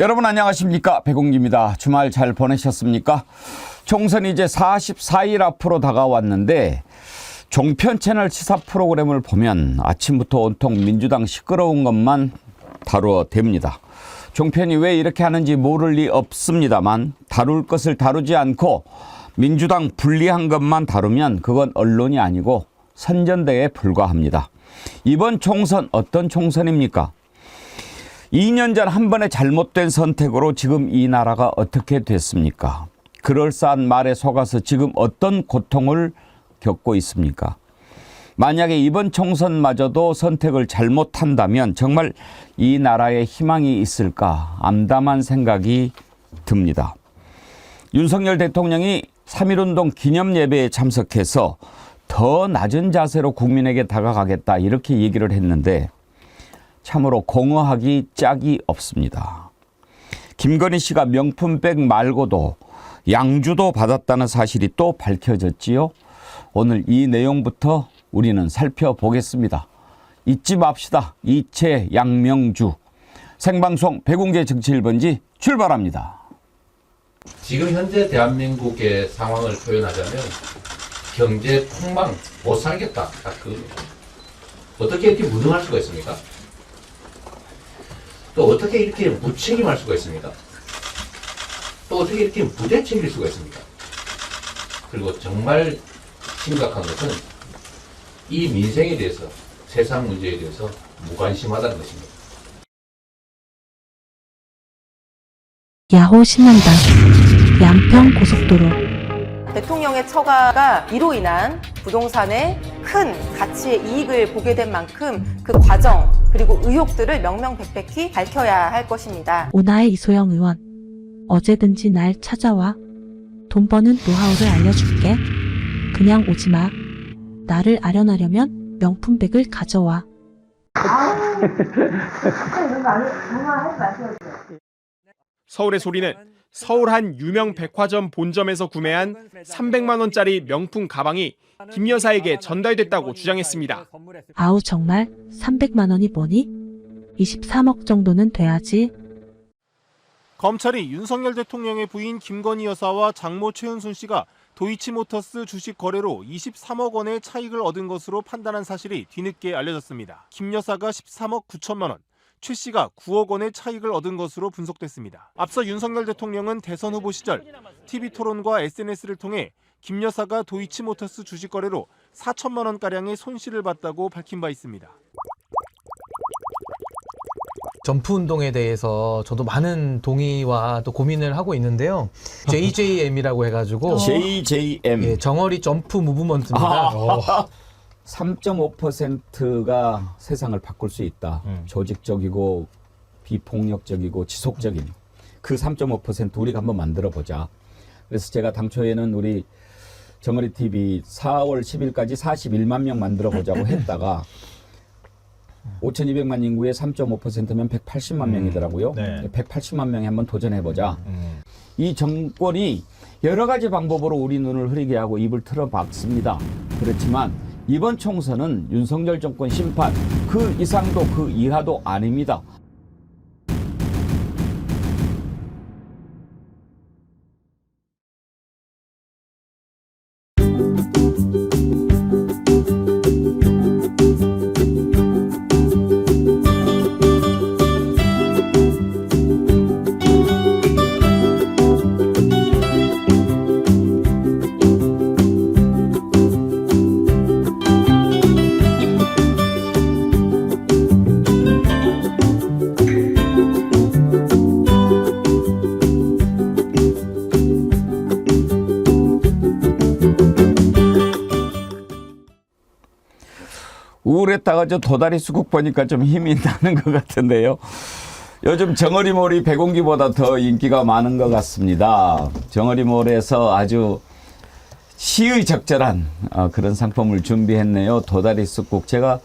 여러분 안녕하십니까, 백운기입니다. 주말 잘 보내셨습니까? 총선이 이제 44일 앞으로 다가왔는데 종편 채널 시사 프로그램을 보면 아침부터 온통 민주당 시끄러운 것만 다루어댑니다. 종편이 왜 이렇게 하는지 모를 리 없습니다만 다룰 것을 다루지 않고 민주당 불리한 것만 다루면 그건 언론이 아니고 선전대에 불과합니다. 이번 총선 어떤 총선입니까? 2년 전 한 번의 잘못된 선택으로 지금 이 나라가 어떻게 됐습니까? 그럴싸한 말에 속아서 지금 어떤 고통을 겪고 있습니까? 만약에 이번 총선마저도 선택을 잘못한다면 정말 이 나라에 희망이 있을까 암담한 생각이 듭니다. 윤석열 대통령이 3.1운동 기념예배에 참석해서 더 낮은 자세로 국민에게 다가가겠다 이렇게 얘기를 했는데 참으로 공허하기 짝이 없습니다. 김건희 씨가 명품백 말고도 양주도 받았다는 사실이 또 밝혀졌지요. 오늘 이 내용부터 우리는 살펴보겠습니다. 잊지 맙시다. 이채 양명주. 생방송 백운계 정치 1번지 출발합니다. 지금 현재 대한민국의 상황을 표현하자면 경제 폭망, 못 살겠다. 딱 어떻게 이렇게 무능할 수가 있습니까? 또 어떻게 이렇게 무책임할 수가 있습니까? 또 어떻게 이렇게 부대책일 수가 있습니까? 그리고 정말 심각한 것은 이 민생에 대해서, 세상 문제에 대해서 무관심하다는 것입니다. 야호 신난다. 양평 고속도로. 대통령의 처가가 이로 인한 부동산의 큰 가치의 이익을 보게 된 만큼 그 과정 그리고 의혹들을 명명백백히 밝혀야 할 것입니다. 오나의 이소영 의원. 어제든지 날 찾아와. 돈 버는 노하우를 알려줄게. 그냥 오지 마. 나를 아련하려면 명품백을 가져와. 서울의 소리는 서울 한 유명 백화점 본점에서 구매한 300만 원짜리 명품 가방이 김 여사에게 전달됐다고 주장했습니다. 아우 정말 300만 원이 뭐니? 23억 정도는 돼야지. 검찰이 윤석열 대통령의 부인 김건희 여사와 장모 최은순 씨가 도이치모터스 주식 거래로 23억 원의 차익을 얻은 것으로 판단한 사실이 뒤늦게 알려졌습니다. 김 여사가 13억 9천만 원, 최 씨가 9억 원의 차익을 얻은 것으로 분석됐습니다. 앞서 윤석열 대통령은 대선 후보 시절 TV토론과 SNS를 통해 김 여사가 도이치모터스 주식 거래로 4천만 원가량의 손실을 봤다고 밝힌 바 있습니다. 점프 운동에 대해서 저도 많은 동의와 또 고민을 하고 있는데요. JJM이라고 해가지고 JJM. 예, 정어리 점프 무브먼트입니다. 3.5%가 세상을 바꿀 수 있다. 조직적이고 비폭력적이고 지속적인 그 3.5% 우리가 한번 만들어 보자. 그래서 제가 당초에는 우리 정어리 TV 4월 10일까지 41만 명 만들어 보자고 했다가 5,200만 인구의 3.5%면 180만 명이더라고요. 네. 180만 명에 한번 도전해보자. 이 정권이 여러 가지 방법으로 우리 눈을 흐리게 하고 입을 틀어봤습니다. 그렇지만 이번 총선은 윤석열 정권 심판 그 이상도 그 이하도 아닙니다. 우울했다가 저 도다리 수국 보니까 좀 힘이 나는 것 같은데요. 요즘 정어리몰이 백운기보다 더 인기가 많은 것 같습니다. 정어리몰에서 아주 시의 적절한 그런 상품을 준비했네요. 도다리 쑥국. 제가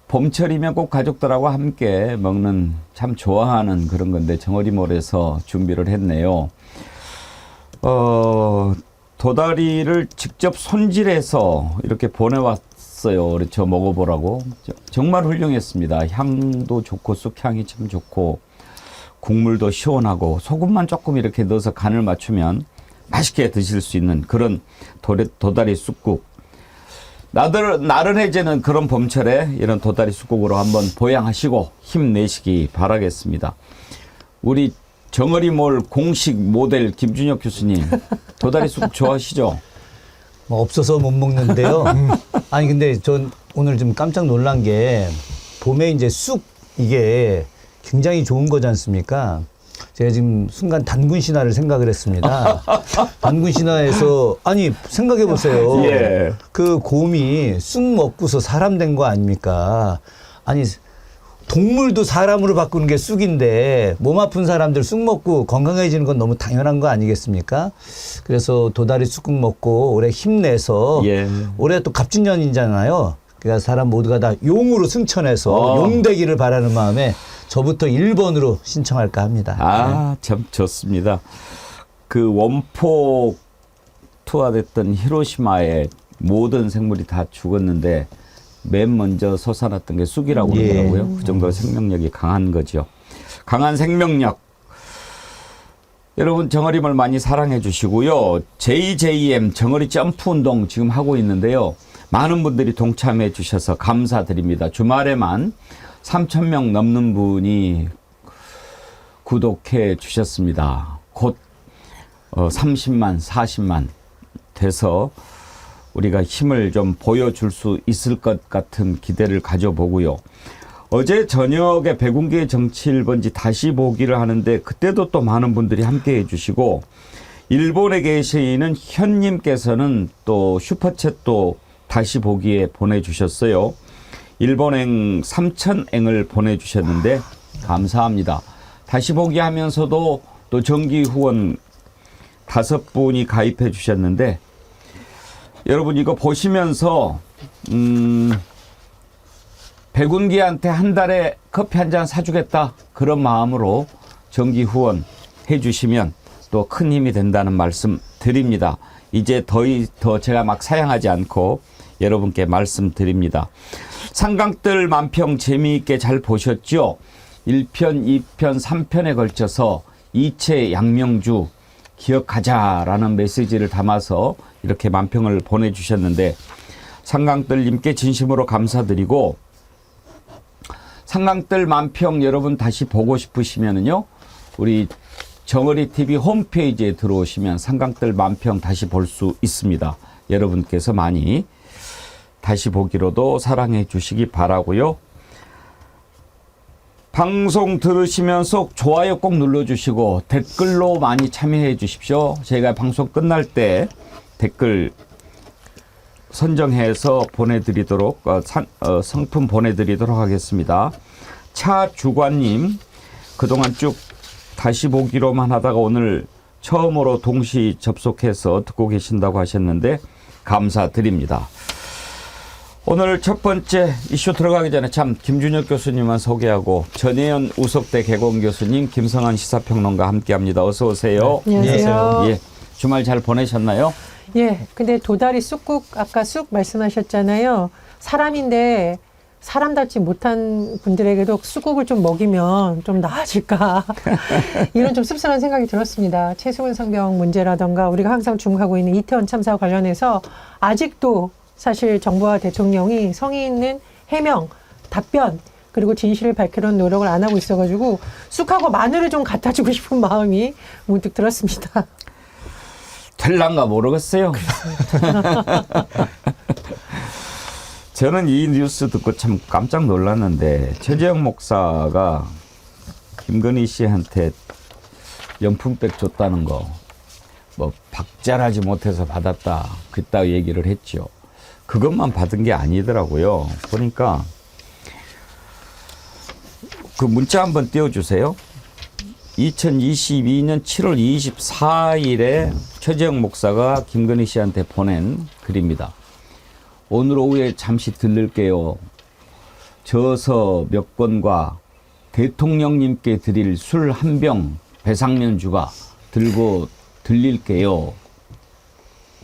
봄철이면 꼭 가족들하고 함께 먹는 참 좋아하는 그런 건데 정어리몰에서 준비를 했네요. 도다리를 직접 손질해서 이렇게 보내왔어요. 그렇죠. 먹어보라고. 정말 훌륭했습니다. 향도 좋고 쑥향이 참 좋고 국물도 시원하고 소금만 조금 이렇게 넣어서 간을 맞추면 맛있게 드실 수 있는 그런 도다리 쑥국. 나른해지는 그런 봄철에 이런 도다리 쑥국으로 한번 보양하시고 힘내시기 바라겠습니다. 우리 정어리몰 공식 모델 김준혁 교수님, 도다리 쑥국 좋아하시죠? 뭐 없어서 못 먹는데요. 아니 근데 전 오늘 좀 깜짝 놀란 게 봄에 이제 쑥 이게 굉장히 좋은 거지 않습니까? 제가 지금 순간 단군 신화를 생각을 했습니다. 단군 신화에서 아니 생각해 보세요. 예. 그 곰이 쑥 먹고서 사람 된 거 아닙니까? 아니 동물도 사람으로 바꾸는 게 쑥인데 몸 아픈 사람들 쑥 먹고 건강해지는 건 너무 당연한 거 아니겠습니까? 그래서 도다리 쑥국 먹고 올해 힘내서 예. 올해 또 갑진년이잖아요. 그러니까 사람 모두가 다 용으로 승천해서 용되기를 바라는 마음에 저부터 1번으로 신청할까 합니다. 아, 참 좋습니다. 그 원폭 투하됐던 히로시마에 모든 생물이 다 죽었는데 맨 먼저 솟아났던 게 쑥이라고 예. 그러더라고요. 그 정도로 생명력이 강한 거죠. 강한 생명력. 여러분 정어림을 많이 사랑해 주시고요. JJM 정어리 점프 운동 지금 하고 있는데요. 많은 분들이 동참해 주셔서 감사드립니다. 주말에만 3,000명 넘는 분이 구독해 주셨습니다. 곧 30만, 40만 돼서 우리가 힘을 좀 보여줄 수 있을 것 같은 기대를 가져보고요. 어제 저녁에 백운기의 정치 1번지 다시 보기를 하는데 그때도 또 많은 분들이 함께해 주시고 일본에 계시는 현님께서는 또 슈퍼챗도 다시 보기에 보내주셨어요. 일본행 3,000eng을 보내주셨는데 감사합니다. 다시 보기 하면서도 또 정기 후원 5분이 가입해 주셨는데 여러분 이거 보시면서 백운기한테 한 달에 커피 한 잔 사주겠다 그런 마음으로 정기 후원 해주시면 또 큰 힘이 된다는 말씀 드립니다. 이제 더 제가 막 사양하지 않고 여러분께 말씀드립니다. 삼강들 만평 재미있게 잘 보셨죠? 1편, 2편, 3편에 걸쳐서 이채 양명주 기억하자라는 메시지를 담아서 이렇게 만평을 보내주셨는데 삼강들님께 진심으로 감사드리고 삼강들 만평 여러분 다시 보고 싶으시면은요 우리 정어리 TV 홈페이지에 들어오시면 삼강들 만평 다시 볼 수 있습니다. 여러분께서 많이 다시 보기로도 사랑해 주시기 바라고요. 방송 들으시면서 좋아요 꼭 눌러주시고 댓글로 많이 참여해 주십시오. 제가 방송 끝날 때 댓글 선정해서 보내드리도록 상품 보내드리도록 하겠습니다. 차주관님 그동안 쭉 다시 보기로만 하다가 오늘 처음으로 동시 접속해서 듣고 계신다고 하셨는데 감사드립니다. 오늘 첫 번째 이슈 들어가기 전에 참 김준혁 교수님만 소개하고 전혜연 우석대 개공 교수님, 김성환 시사평론가 함께합니다. 어서 오세요. 안녕하세요. 예, 주말 잘 보내셨나요? 예, 근데 도다리 쑥국 아까 쑥 말씀하셨잖아요. 사람인데 사람답지 못한 분들에게도 쑥국을 좀 먹이면 좀 나아질까 이런 좀 씁쓸한 생각이 들었습니다. 최수근 상병 문제라던가 우리가 항상 주목하고 있는 이태원 참사와 관련해서 아직도 사실 정부와 대통령이 성의 있는 해명, 답변 그리고 진실을 밝히려는 노력을 안 하고 있어가지고 쑥하고 마늘을 좀 갖다 주고 싶은 마음이 문득 들었습니다. 될란가 모르겠어요. 저는 이 뉴스 듣고 참 깜짝 놀랐는데 최재형 목사가 김건희 씨한테 연품백 줬다는 거 뭐 박잘하지 못해서 받았다 그따 얘기를 했죠. 그것만 받은 게 아니더라고요. 보니까 그 문자 한번 띄워주세요. 2022년 7월 24일에 최재형 목사가 김건희 씨한테 보낸 글입니다. 오늘 오후에 잠시 들를게요. 저서 몇 권과 대통령님께 드릴 술 한 병 배상면주가 들고 들릴게요.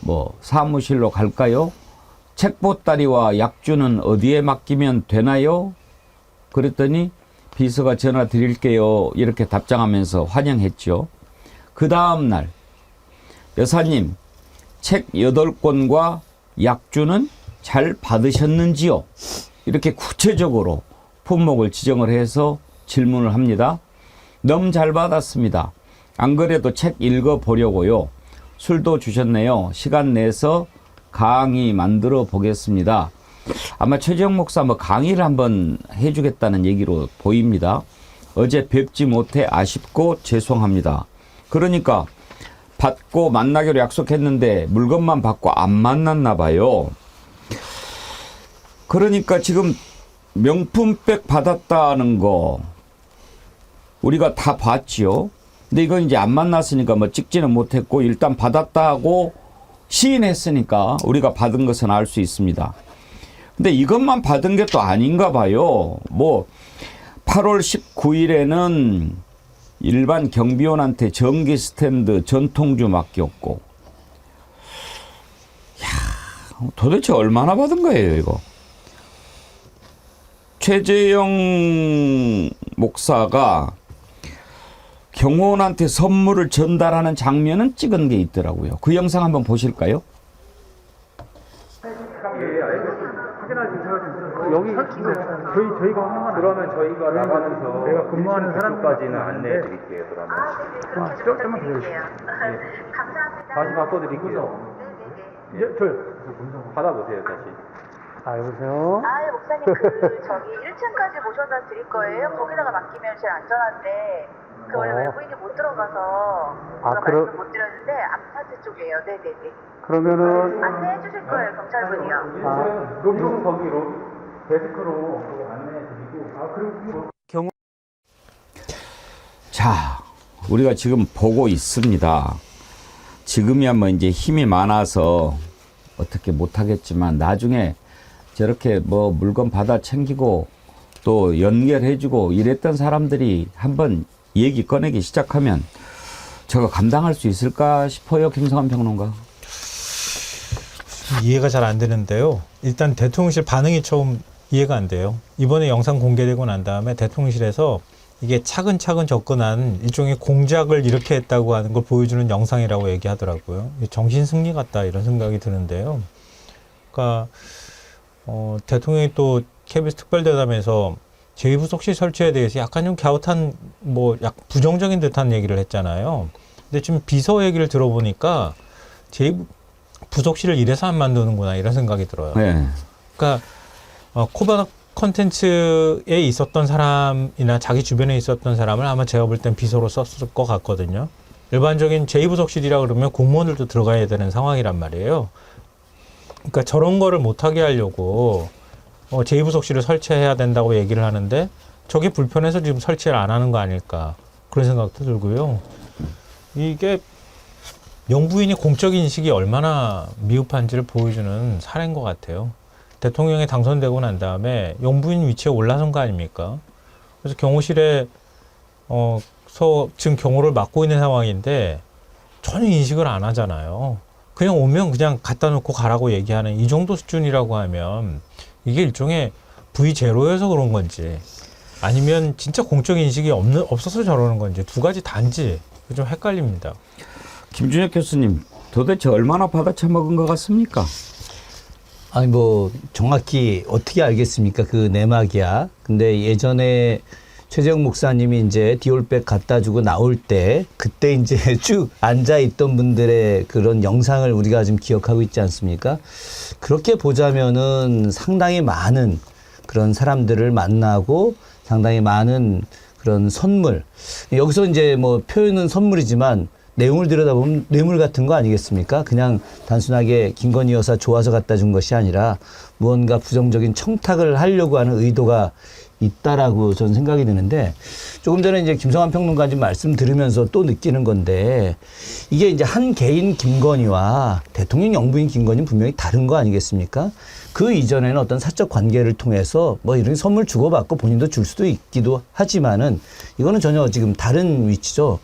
뭐 사무실로 갈까요? 책보따리와 약주는 어디에 맡기면 되나요? 그랬더니 비서가 전화 드릴게요. 이렇게 답장하면서 환영했죠. 그 다음날 여사님 책 8권과 약주는 잘 받으셨는지요? 이렇게 구체적으로 품목을 지정을 해서 질문을 합니다. 너무 잘 받았습니다. 안 그래도 책 읽어보려고요. 술도 주셨네요. 시간 내서 강의 만들어 보겠습니다. 아마 최재형 목사 뭐 강의를 한번 해주겠다는 얘기로 보입니다. 어제 뵙지 못해 아쉽고 죄송합니다. 그러니까 받고 만나기로 약속했는데 물건만 받고 안 만났나 봐요. 그러니까 지금 명품백 받았다는 거 우리가 다 봤지요. 근데 이건 이제 안 만났으니까 뭐 찍지는 못했고 일단 받았다고 시인했으니까 우리가 받은 것은 알 수 있습니다. 근데 이것만 받은 게 또 아닌가 봐요. 뭐 8월 19일에는 일반 경비원한테 전기 스탠드 전통주 맡겼고, 야, 도대체 얼마나 받은 거예요, 이거? 최재형 목사가 경호원한테 선물을 전달하는 장면은 찍은 게 있더라고요. 그 영상 한번 보실까요? 여기 저희가 그러면 저희가 나가면서 제가 근무하는 사람까지는 안내해 드릴게요. 그러면 조금만 기다려주세요. 감사합니다. 다시 바꿔드릴게요. 네네네. 저 받아보세요 다시. 여보세요. 목사님 저기 1층까지 모셔다 드릴 거예요. 거기다가 맡기면 제일 안전한데 원래 외부인이 못 들어가서 말씀 못 드렸는데 아파트 쪽이에요. 네네네. 그러면은 안내해 주실 거예요, 경찰분이요. 로비는 거기로 데스크로 안내해 드리고. 그리고 자, 우리가 지금 보고 있습니다. 지금이야 뭐 이제 힘이 많아서 어떻게 못하겠지만 나중에 저렇게 뭐 물건 받아 챙기고 또 연결해주고 이랬던 사람들이 한번 얘기 꺼내기 시작하면 저거 감당할 수 있을까 싶어요, 김성환 평론가. 이해가 잘 안 되는데요. 일단 대통령실 반응이 처음 이해가 안 돼요. 이번에 영상 공개되고 난 다음에 대통령실에서 이게 차근차근 접근한 일종의 공작을 이렇게 했다고 하는 걸 보여주는 영상이라고 얘기하더라고요. 정신승리 같다 이런 생각이 드는데요. 그러니까 대통령이 또 KBS 특별대담에서 제2부속실 설치에 대해서 약간 좀 갸웃한 약 부정적인 듯한 얘기를 했잖아요. 근데 지금 비서 얘기를 들어보니까 제2부속실을 이래서 안 만드는구나 이런 생각이 들어요. 네. 그러니까 코바나 콘텐츠에 있었던 사람이나 자기 주변에 있었던 사람을 아마 제가 볼 땐 비서로 썼을 것 같거든요. 일반적인 제2부속실이라 그러면 공무원들도 들어가야 되는 상황이란 말이에요. 그러니까 저런 거를 못하게 하려고 제2부속실을 설치해야 된다고 얘기를 하는데 저게 불편해서 지금 설치를 안 하는 거 아닐까 그런 생각도 들고요. 이게 영부인의 공적 인식이 얼마나 미흡한지를 보여주는 사례인 것 같아요. 대통령이 당선되고 난 다음에 영부인 위치에 올라선 거 아닙니까? 그래서 경호실에 지금 경호를 맡고 있는 상황인데 전혀 인식을 안 하잖아요. 그냥 오면 그냥 갖다 놓고 가라고 얘기하는 이 정도 수준이라고 하면 이게 일종의 V0여서 그런 건지 아니면 진짜 공적 인식이 없어서 저러는 건지 두 가지 단지 좀 헷갈립니다. 김준혁 교수님, 도대체 얼마나 받아쳐먹은 것 같습니까? 아니 뭐 정확히 어떻게 알겠습니까? 그 내막이야. 근데 예전에 최재형 목사님이 이제 디올백 갖다 주고 나올 때 그때 이제 쭉 앉아 있던 분들의 그런 영상을 우리가 지금 기억하고 있지 않습니까? 그렇게 보자면은 상당히 많은 그런 사람들을 만나고 상당히 많은 그런 선물. 여기서 이제 뭐 표현은 선물이지만 내용을 들여다보면 뇌물 같은 거 아니겠습니까? 그냥 단순하게 김건희 여사 좋아서 갖다 준 것이 아니라 무언가 부정적인 청탁을 하려고 하는 의도가 있다라고 저는 생각이 드는데 조금 전에 이제 김성환 평론가님 말씀 들으면서 또 느끼는 건데 이게 이제 한 개인 김건희와 대통령 영부인 김건희는 분명히 다른 거 아니겠습니까? 그 이전에는 어떤 사적 관계를 통해서 뭐 이런 선물 주고받고 본인도 줄 수도 있기도 하지만은 이거는 전혀 지금 다른 위치죠.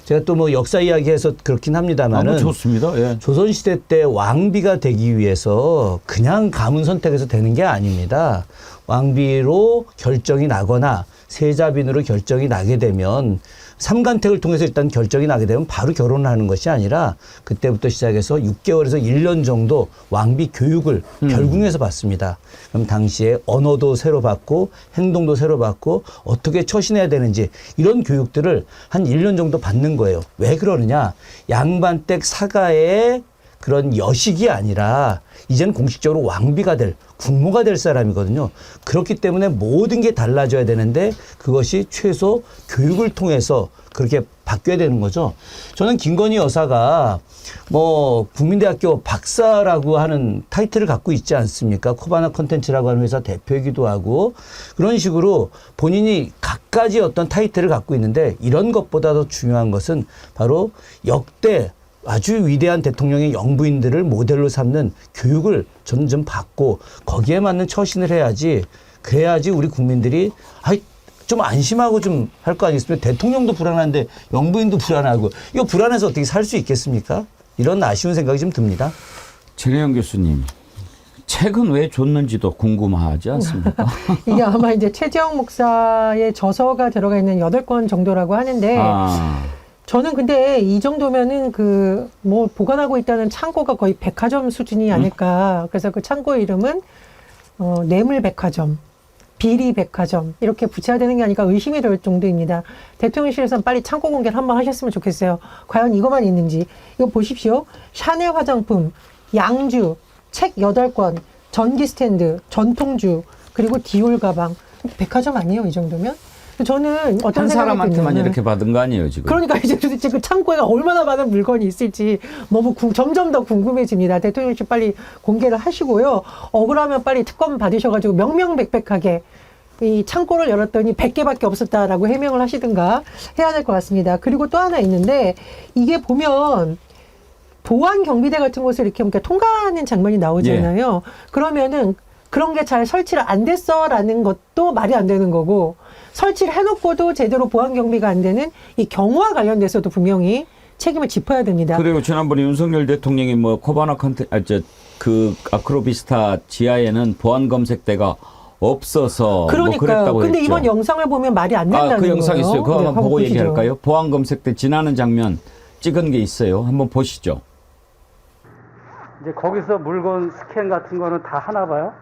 제가 또 뭐 역사 이야기해서 그렇긴 합니다만은 좋습니다. 예. 조선시대 때 왕비가 되기 위해서 그냥 가문 선택해서 되는 게 아닙니다. 왕비로 결정이 나거나 세자빈으로 결정이 나게 되면 삼간택을 통해서 일단 결정이 나게 되면 바로 결혼을 하는 것이 아니라 그때부터 시작해서 6개월에서 1년 정도 왕비 교육을 결궁해서 받습니다. 그럼 당시에 언어도 새로 받고 행동도 새로 받고 어떻게 처신해야 되는지 이런 교육들을 한 1년 정도 받는 거예요. 왜 그러느냐? 양반댁 사가의 그런 여식이 아니라 이제는 공식적으로 왕비가 될, 국모가 될 사람이거든요. 그렇기 때문에 모든 게 달라져야 되는데 그것이 최소 교육을 통해서 그렇게 바뀌어야 되는 거죠. 저는 김건희 여사가 뭐 국민대학교 박사라고 하는 타이틀을 갖고 있지 않습니까? 코바나 컨텐츠라고 하는 회사 대표이기도 하고 그런 식으로 본인이 갖가지 어떤 타이틀을 갖고 있는데 이런 것보다 더 중요한 것은 바로 역대 아주 위대한 대통령의 영부인들을 모델로 삼는 교육을 저는 좀 받고 거기에 맞는 처신을 해야지 그래야지 우리 국민들이 좀 안심하고 좀 할 거 아니겠습니까? 대통령도 불안한데 영부인도 불안하고 이거 불안해서 어떻게 살 수 있겠습니까? 이런 아쉬운 생각이 좀 듭니다. 전혜영 교수님. 책은 왜 줬는지도 궁금하지 않습니까? 이게 아마 이제 최재형 목사의 저서가 들어가 있는 8권 정도라고 하는데 저는 근데 이 정도면은 그 뭐 보관하고 있다는 창고가 거의 백화점 수준이 아닐까. 그래서 그 창고 이름은 뇌물백화점, 비리백화점 이렇게 붙여야 되는 게 아닐까 의심이 될 정도입니다. 대통령실에서는 빨리 창고 공개를 한번 하셨으면 좋겠어요. 과연 이것만 있는지. 이거 보십시오. 샤넬 화장품, 양주, 책 8권, 전기 스탠드, 전통주, 그리고 디올 가방. 백화점 아니에요, 이 정도면? 저는 어떤 한 사람한테만 드냐면, 이렇게 받은 거 아니에요, 지금? 그러니까 이제 도대체 그 창고에 얼마나 많은 물건이 있을지 너무 점점 더 궁금해집니다. 대통령실 빨리 공개를 하시고요. 억울하면 빨리 특검 받으셔가지고 명명백백하게 이 창고를 열었더니 100개밖에 없었다라고 해명을 하시든가 해야 될 것 같습니다. 그리고 또 하나 있는데 이게 보면 보안 경비대 같은 곳을 이렇게 통과하는 장면이 나오잖아요. 그러면은 그런 게 잘 설치를 안 됐어라는 것도 말이 안 되는 거고 설치를 해놓고도 제대로 보안 경비가 안 되는 이 경호와 관련돼서도 분명히 책임을 짚어야 됩니다. 그리고 지난번에 윤석열 대통령이 뭐 코바나 그 아크로비스타 지하에는 보안 검색대가 없어서 그러니까요. 뭐 그랬다고 근데 했죠. 이번 영상을 보면 말이 안 된다는 거예요. 그 영상 있어요. 그거 한번 한번 보고 보시죠. 얘기할까요? 보안 검색대 지나는 장면 찍은 게 있어요. 한번 보시죠. 이제 거기서 물건 스캔 같은 거는 다 하나 봐요?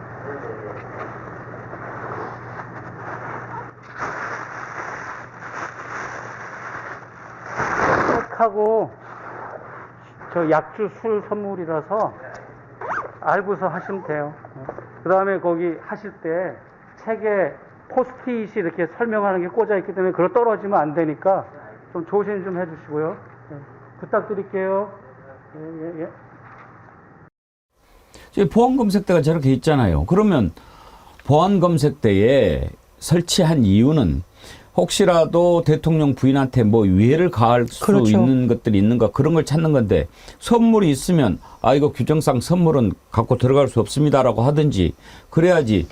책하고 저 약주 술 선물이라서 알고서 하시면 돼요. 그 다음에 거기 하실 때 책에 포스트잇이 이렇게 설명하는 게 꽂아 있기 때문에 그거 떨어지면 안 되니까 좀 조심 좀 해주시고요. 부탁드릴게요. 예. 보안 검색대가 저렇게 있잖아요. 그러면 보안 검색대에 설치한 이유는 혹시라도 대통령 부인한테 뭐 위해를 가할 수 그렇죠. 있는 것들이 있는가 그런 걸 찾는 건데 선물이 있으면 이거 규정상 선물은 갖고 들어갈 수 없습니다라고 하든지 그래야지.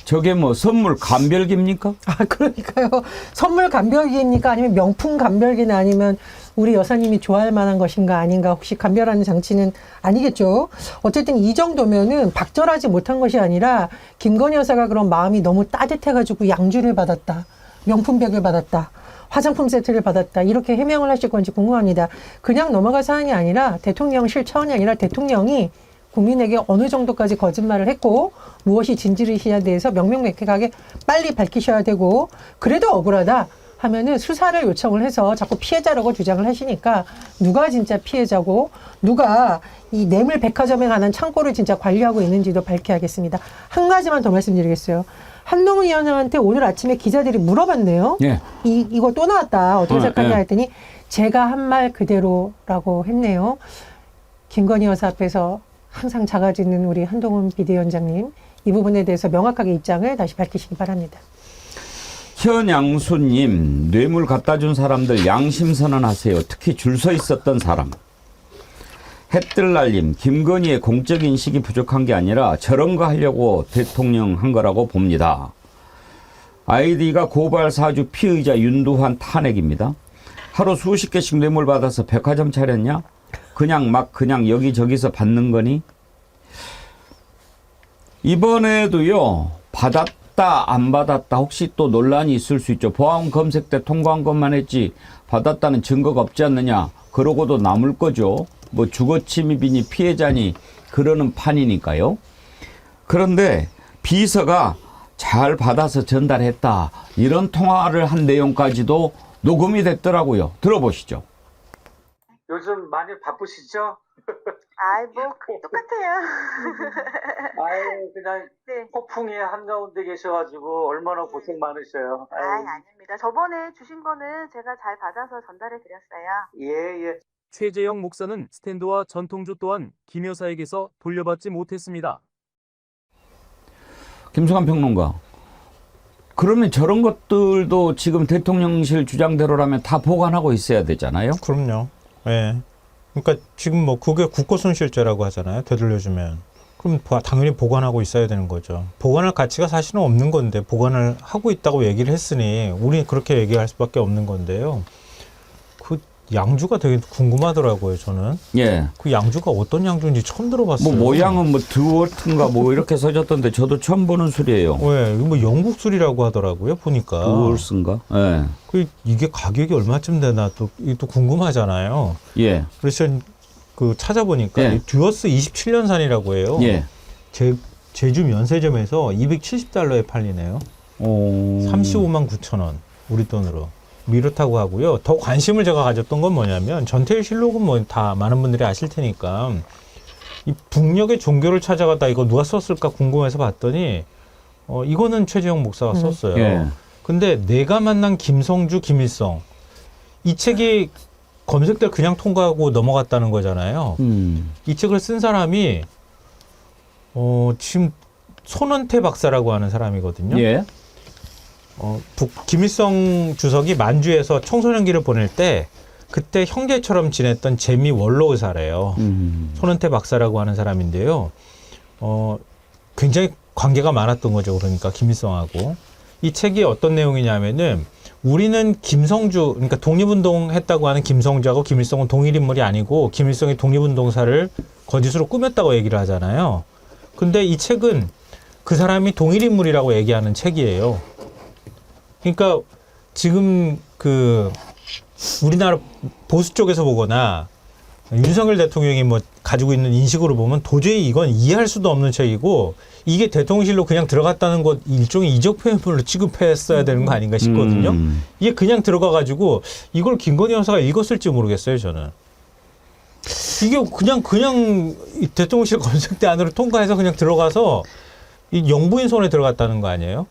저게 뭐 선물 감별기입니까? 그러니까요. 선물 감별기입니까? 아니면 명품 감별기는 아니면 우리 여사님이 좋아할 만한 것인가 아닌가 혹시 감별하는 장치는 아니겠죠. 어쨌든 이 정도면은 박절하지 못한 것이 아니라 김건희 여사가 그런 마음이 너무 따뜻해가지고 양주를 받았다. 명품백을 받았다. 화장품 세트를 받았다. 이렇게 해명을 하실 건지 궁금합니다. 그냥 넘어갈 사안이 아니라 대통령실 차원이 아니라 대통령이 국민에게 어느 정도까지 거짓말을 했고 무엇이 진실이시냐에 대해서 명명백백하게 빨리 밝히셔야 되고 그래도 억울하다 하면은 수사를 요청을 해서 자꾸 피해자라고 주장을 하시니까 누가 진짜 피해자고 누가 이 뇌물 백화점에 관한 창고를 진짜 관리하고 있는지도 밝혀야겠습니다. 한 가지만 더 말씀드리겠어요. 한동훈 위원장한테 오늘 아침에 기자들이 물어봤네요. 예. 이거 또 나왔다. 어떻게 생각하냐 했더니 제가 한 말 그대로라고 했네요. 김건희 여사 앞에서 항상 작아지는 우리 한동훈 비대위원장님 이 부분에 대해서 명확하게 입장을 다시 밝히시기 바랍니다. 현양수님 뇌물 갖다 준 사람들 양심 선언하세요. 특히 줄 서 있었던 사람. 햇들날님 김건희의 공적 인식이 부족한 게 아니라 저런 거 하려고 대통령 한 거라고 봅니다. 아이디가 고발 사주 피의자 윤두환 탄핵입니다. 하루 수십 개씩 뇌물 받아서 백화점 차렸냐? 그냥 여기저기서 받는 거니? 이번에도요 받았다 받았다 안 받았다 혹시 또 논란이 있을 수 있죠. 보안 검색 때 통과한 것만 했지 받았다는 증거가 없지 않느냐. 그러고도 남을 거죠. 뭐 주거 침입이니 피해자니 그러는 판이니까요. 그런데 비서가 잘 받아서 전달했다. 이런 통화를 한 내용까지도 녹음이 됐더라고요. 들어보시죠. 요즘 많이 바쁘시죠? 아이, 뭐, 똑같아요. 아유, 그냥 네. 폭풍이 한가운데 계셔가지고 얼마나 고생 많으셔요. 아이, 아닙니다. 저번에 주신 거는 제가 잘 받아서 전달해 드렸어요. 예, 예. 최재형 목사는 스탠드와 전통주 또한 김 여사에게서 돌려받지 못했습니다. 김성환 평론가. 그러면 저런 것들도 지금 대통령실 주장대로라면 다 보관하고 있어야 되잖아요. 그럼요. 예. 그러니까 지금 뭐 그게 국고손실죄라고 하잖아요. 되돌려주면. 그럼 당연히 보관하고 있어야 되는 거죠. 보관할 가치가 사실은 없는 건데 보관을 하고 있다고 얘기를 했으니 우리는 그렇게 얘기할 수밖에 없는 건데요. 그 양주가 되게 궁금하더라고요, 저는. 예. 그 양주가 어떤 양주인지 처음 들어봤어요. 뭐 모양은 뭐 드워트인가 뭐 이렇게 써졌던데 저도 처음 보는 술이에요. 네, 이거 뭐 영국 술이라고 하더라고요, 보니까. 드워트인가? 예. 이게 가격이 얼마쯤 되나 이게 또 궁금하잖아요. 예. 그래서 그 찾아보니까 예. 이 듀어스 27년산이라고 해요. 예. 제주 면세점에서 270달러에 팔리네요. 35만 9천 원, 우리 돈으로. 이렇다고 하고요. 더 관심을 제가 가졌던 건 뭐냐면 전태일 실록은 뭐 다 많은 분들이 아실 테니까 이 북녘의 종교를 찾아가다 이거 누가 썼을까 궁금해서 봤더니 이거는 최재형 목사가 썼어요. 예. 근데 내가 만난 김성주, 김일성 이 책이 검색될 그냥 통과하고 넘어갔다는 거잖아요. 이 책을 쓴 사람이 지금 손원태 박사라고 하는 사람이거든요. 예. 김일성 주석이 만주에서 청소년기를 보낼 때 그때 형제처럼 지냈던 재미 원로 의사래요. 손은태 박사라고 하는 사람인데요. 굉장히 관계가 많았던 거죠. 그러니까 김일성하고. 이 책이 어떤 내용이냐면은 우리는 김성주, 그러니까 독립운동 했다고 하는 김성주하고 김일성은 동일 인물이 아니고 김일성이 독립운동사를 거짓으로 꾸몄다고 얘기를 하잖아요. 근데 이 책은 그 사람이 동일 인물이라고 얘기하는 책이에요. 그러니까 지금 그 우리나라 보수 쪽에서 보거나 윤석열 대통령이 뭐 가지고 있는 인식으로 보면 도저히 이건 이해할 수도 없는 책이고 이게 대통령실로 그냥 들어갔다는 것 일종의 이적 표현물로 취급했어야 되는 거 아닌가 싶거든요. 이게 그냥 들어가가지고 이걸 김건희 여사가 읽었을지 모르겠어요, 저는. 이게 그냥 대통령실 검색대 안으로 통과해서 그냥 들어가서 이 영부인 손에 들어갔다는 거 아니에요?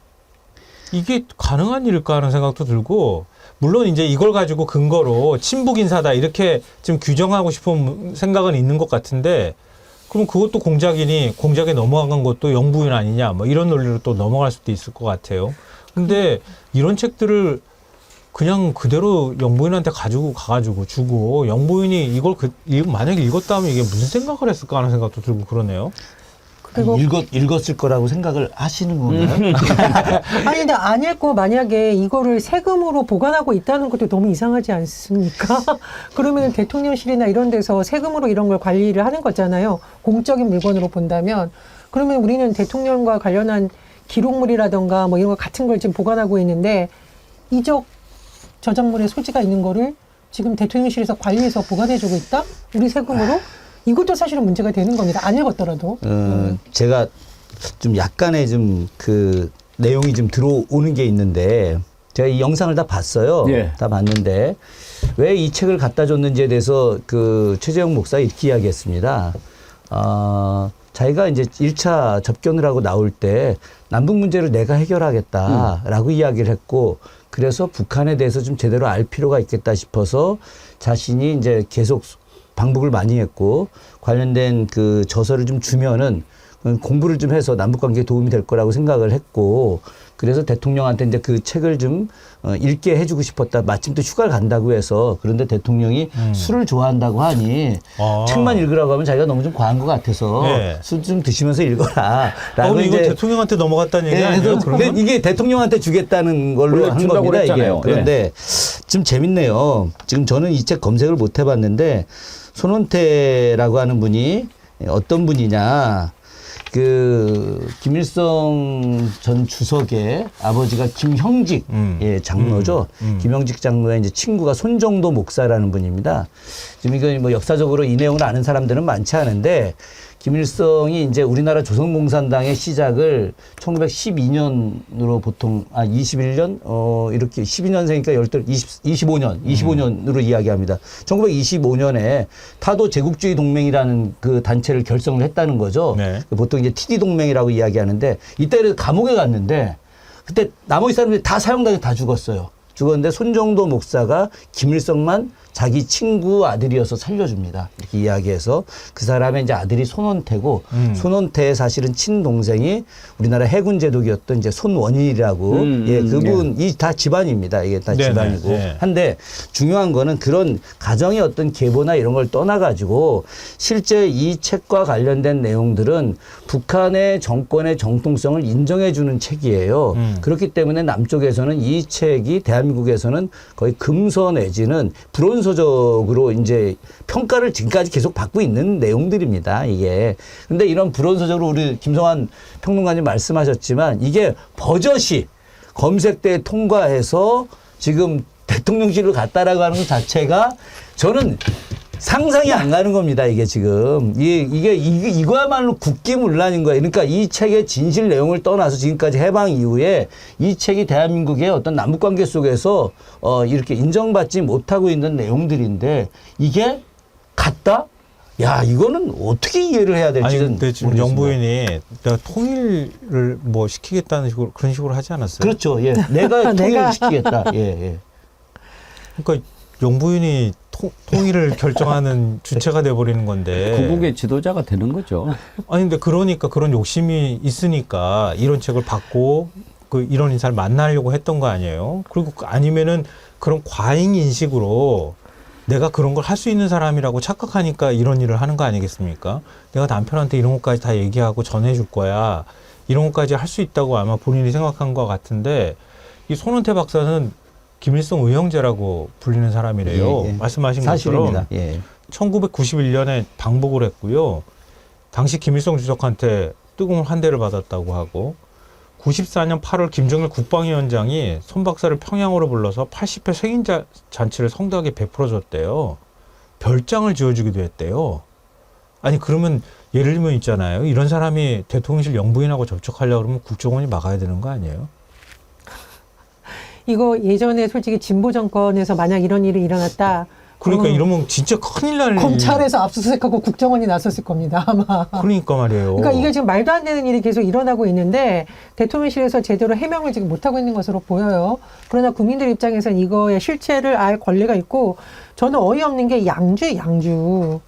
이게 가능한 일일까 하는 생각도 들고, 물론 이제 이걸 가지고 근거로 친북 인사다 이렇게 지금 규정하고 싶은 생각은 있는 것 같은데, 그럼 그것도 공작에 넘어간 것도 영부인 아니냐, 뭐 이런 논리로 또 넘어갈 수도 있을 것 같아요. 근데 이런 책들을 그냥 그대로 영부인한테 가가지고 주고, 영부인이 이걸 만약에 읽었다 하면 이게 무슨 생각을 했을까 하는 생각도 들고 그러네요. 그리고 읽었을 거라고 생각을 하시는 건가요? 아니 근데 안 읽고 만약에 이거를 세금으로 보관하고 있다는 것도 너무 이상하지 않습니까? 그러면 대통령실이나 이런 데서 세금으로 이런 걸 관리를 하는 거잖아요. 공적인 물건으로 본다면. 그러면 우리는 대통령과 관련한 기록물이라던가 뭐 이런 거 같은 걸 지금 보관하고 있는데 이적 저작물의 소지가 있는 거를 지금 대통령실에서 관리해서 보관해주고 있다? 우리 세금으로? 이것도 사실은 문제가 되는 겁니다. 안 읽었더라도. 제가 좀 약간의 좀 그 내용이 좀 들어오는 게 있는데 제가 이 영상을 다 봤어요. 예. 다 봤는데 왜 이 책을 갖다 줬는지에 대해서 그 최재형 목사가 이렇게 이야기했습니다. 자기가 이제 1차 접견을 하고 나올 때 남북 문제를 내가 해결하겠다라고 이야기를 했고 그래서 북한에 대해서 좀 제대로 알 필요가 있겠다 싶어서 자신이 이제 계속 방북을 많이 했고 관련된 그 저서를 좀 주면은 공부를 좀 해서 남북관계에 도움이 될 거라고 생각을 했고 그래서 대통령한테 이제 그 책을 좀 읽게 해주고 싶었다. 마침 또 휴가를 간다고 해서 그런데 대통령이 술을 좋아한다고 하니 책만 읽으라고 하면 자기가 너무 좀 과한 것 같아서 네. 술 좀 드시면서 읽어라. 라고 이거 대통령한테 넘어갔다는 얘기 아니에요? 그러면 이게 대통령한테 주겠다는 걸로 한 겁니다. 이게. 그런데 좀 재밌네요. 지금 저는 이 책 검색을 못 해봤는데 손원태라고 하는 분이 어떤 분이냐. 그 김일성 전 주석의 아버지가 김형직 예, 장로죠. 김형직 장로의 이제 친구가 손정도 목사라는 분입니다. 지금 이거 뭐 역사적으로 이 내용을 아는 사람들은 많지 않은데 김일성이 이제 우리나라 조선공산당의 시작을 1912년으로 보통 21년 이렇게 12년생이니까 25년으로 이야기합니다. 1925년에 타도 제국주의 동맹이라는 그 단체를 결성을 했다는 거죠. 네. 보통 이제 TD 동맹이라고 이야기하는데 이때 감옥에 갔는데 그때 나머지 사람들이 다 사형당해 다 죽었어요. 죽었는데 손정도 목사가 김일성만 자기 친구 아들이어서 살려줍니다. 이렇게 이야기해서 그 사람의 이제 아들이 손원태고 손원태의 사실은 친동생이 우리나라 해군 제독이었던 이제 손원일이라고 예, 그분이 다 집안입니다. 이게 다 집안이고. 네. 한데 중요한 거는 그런 가정의 어떤 계보나 이런 걸 떠나가지고 실제 이 책과 관련된 내용들은 북한의 정권의 정통성을 인정해주는 책이에요. 그렇기 때문에 남쪽에서는 이 책이 대한민국에서는 거의 금서 내지는 불온서적으로 이제 평가를 지금까지 계속 받고 있는 내용들입니다. 이게. 근데 이런 불온서적으로 우리 김성환 평론가님 말씀하셨지만 이게 버젓이 검색대에 통과해서 지금 대통령실로 갔다라고 하는 것 자체가 저는 상상이 안 가는 겁니다. 이게 지금. 이거야말로 국기문란인 거예요. 그러니까 이 책의 진실 내용을 떠나서 지금까지 해방 이후에 이 책이 대한민국의 어떤 남북관계 속에서 이렇게 인정받지 못하고 있는 내용들인데 이게 같다? 야, 이거는 어떻게 이해를 해야 될지는 아니, 근데 지금 모르겠습니다. 영부인이 내가 통일을 뭐 시키겠다는 식으로 그런 식으로 하지 않았어요? 그렇죠. 예. 내가 통일을 시키겠다. 예, 예. 그러니까 영부인이 통일을 결정하는 주체가 돼버리는 건데. 구국의 지도자가 되는 거죠. 아니 근데 그러니까 그런 욕심이 있으니까 이런 책을 받고 그 이런 인사를 만나려고 했던 거 아니에요? 그리고 아니면은 그런 과잉 인식으로 내가 그런 걸 할 수 있는 사람이라고 착각하니까 이런 일을 하는 거 아니겠습니까? 내가 남편한테 이런 것까지 다 얘기하고 전해줄 거야. 이런 것까지 할 수 있다고 아마 본인이 생각한 것 같은데 이 손은태 박사는 김일성 의형제라고 불리는 사람이래요. 예, 예. 말씀하신 사실입니다. 것처럼 예. 1991년에 방북을 했고요. 당시 김일성 주석한테 뜨거운 환대를 받았다고 하고 94년 8월 김정일 국방위원장이 손 박사를 평양으로 불러서 80회 생일 잔치를 성대하게 베풀어줬대요. 별장을 지어주기도 했대요. 아니 그러면 예를 들면 있잖아요. 이런 사람이 대통령실 영부인하고 접촉하려고 그러면 국정원이 막아야 되는 거 아니에요? 이거 예전에 솔직히 진보 정권에서 만약 이런 일이 일어났다. 그러니까 이러면 진짜 큰일 날 검찰에서 압수수색하고 국정원이 나섰을 겁니다, 아마. 그러니까 말이에요. 그러니까 이게 지금 말도 안 되는 일이 계속 일어나고 있는데 대통령실에서 제대로 해명을 지금 못하고 있는 것으로 보여요. 그러나 국민들 입장에서는 이거의 실체를 알 권리가 있고 저는 어이없는 게 양주.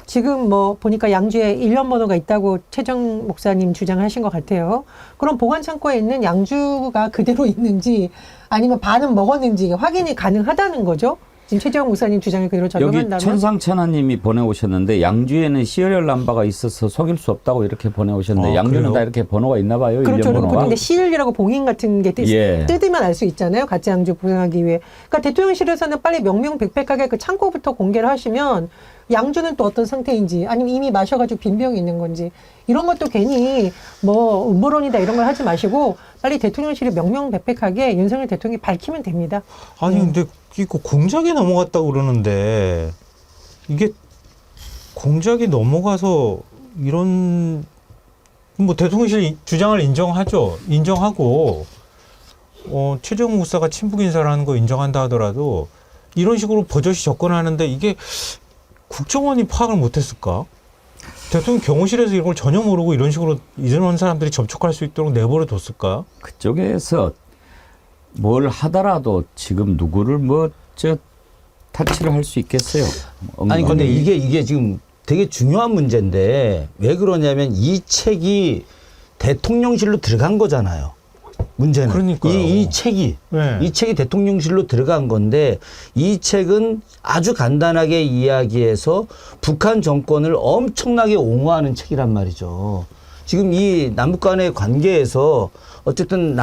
지금 뭐 보니까 양주에 1년 번호가 있다고 최정 목사님 주장하신 것 같아요. 그럼 보관 창고에 있는 양주가 그대로 있는지 아니면 반은 먹었는지 확인이 가능하다는 거죠. 지금 최재형 목사님 주장을 그대로 적용한다면. 여기 천상천하님이 보내오셨는데 양주에는 시리얼 넘버가 있어서 속일 수 없다고 이렇게 보내오셨는데 양주는 그래요? 다 이렇게 번호가 있나 봐요. 그렇죠. 일련 그리고 번호가. 근데 시일이라고 봉인 같은 게 뜯으면 알 수 있잖아요. 가짜 양주 보장하기 위해. 그러니까 대통령실에서는 빨리 명명백백하게 그 창고부터 공개를 하시면 양주는 또 어떤 상태인지 아니면 이미 마셔가지고 빈병이 있는 건지 이런 것도 괜히 뭐 음모론이다 이런 걸 하지 마시고 빨리 대통령실이 명명백백하게 윤석열 대통령이 밝히면 됩니다. 아니 근데 이거 공작이 넘어갔다고 그러는데 이게 공작이 넘어가서 이런 뭐 대통령실 주장을 인정하죠. 인정하고 최재형 목사가 친북 인사라는 거 인정한다 하더라도 이런 식으로 버젓이 접근하는데 이게 국정원이 파악을 못했을까? 대통령 경호실에서 이런 걸 전혀 모르고 이런 식으로 이런 사람들이 접촉할 수 있도록 내버려 뒀을까? 그쪽에서 뭘 하더라도 지금 누구를 타치를 할 수 있겠어요. 아니 근데 이게 지금 되게 중요한 문제인데 왜 그러냐면 이 책이 대통령실로 들어간 거잖아요. 문제는 그러니까요. 이 책이 대통령실로 들어간 건데 이 책은 아주 간단하게 이야기해서 북한 정권을 엄청나게 옹호하는 책이란 말이죠. 지금 이 남북 간의 관계에서 어쨌든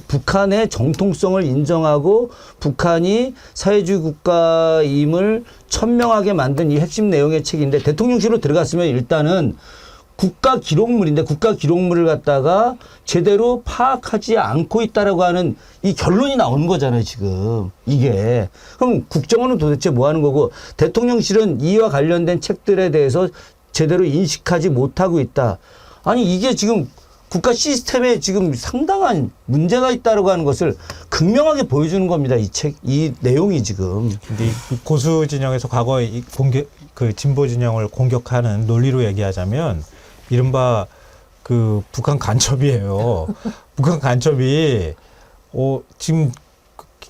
북한의 정통성을 인정하고 북한이 사회주의 국가임을 천명하게 만든 이 핵심 내용의 책인데 대통령실로 들어갔으면 일단은 국가 기록물인데 국가 기록물을 갖다가 제대로 파악하지 않고 있다라고 하는 이 결론이 나오는 거잖아요, 지금. 이게. 그럼 국정원은 도대체 뭐 하는 거고 대통령실은 이와 관련된 책들에 대해서 제대로 인식하지 못하고 있다. 아니, 이게 지금 국가 시스템에 지금 상당한 문제가 있다라고 하는 것을 극명하게 보여주는 겁니다. 이 내용이 지금. 근데 이 보수 진영에서 과거에 진보 진영을 공격하는 논리로 얘기하자면 이른바 그 북한 간첩이에요. 북한 간첩이 지금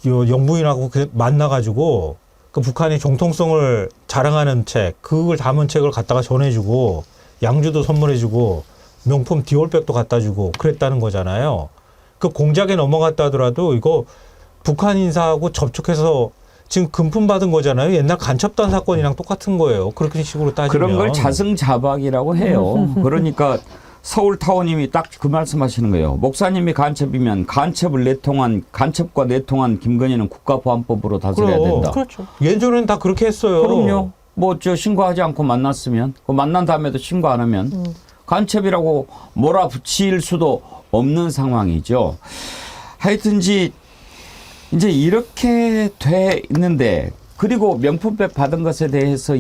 영부인하고 만나가지고 그 북한이 정통성을 자랑하는 책, 그걸 담은 책을 갖다가 전해주고 양주도 선물해주고 명품 디올백도 갖다주고 그랬다는 거잖아요. 그 공작에 넘어갔다 하더라도 이거 북한 인사하고 접촉해서 지금 금품 받은 거잖아요. 옛날 간첩단 사건이랑 똑같은 거예요. 그렇게 식으로 따지면. 그런 걸 자승자박이라고 해요. 그러니까 서울타워님이 딱 그 말씀하시는 거예요. 목사님이 간첩이면 간첩과 내통한 김건희는 국가보안법으로 다스려야 된다. 그렇죠. 예전에는 다 그렇게 했어요. 그럼요. 뭐 신고하지 않고 만났으면 만난 다음에도 신고 안 하면 간첩이라고 몰아붙일 수도 없는 상황이죠. 하여튼지 이제 이렇게 돼 있는데 그리고 명품백 받은 것에 대해서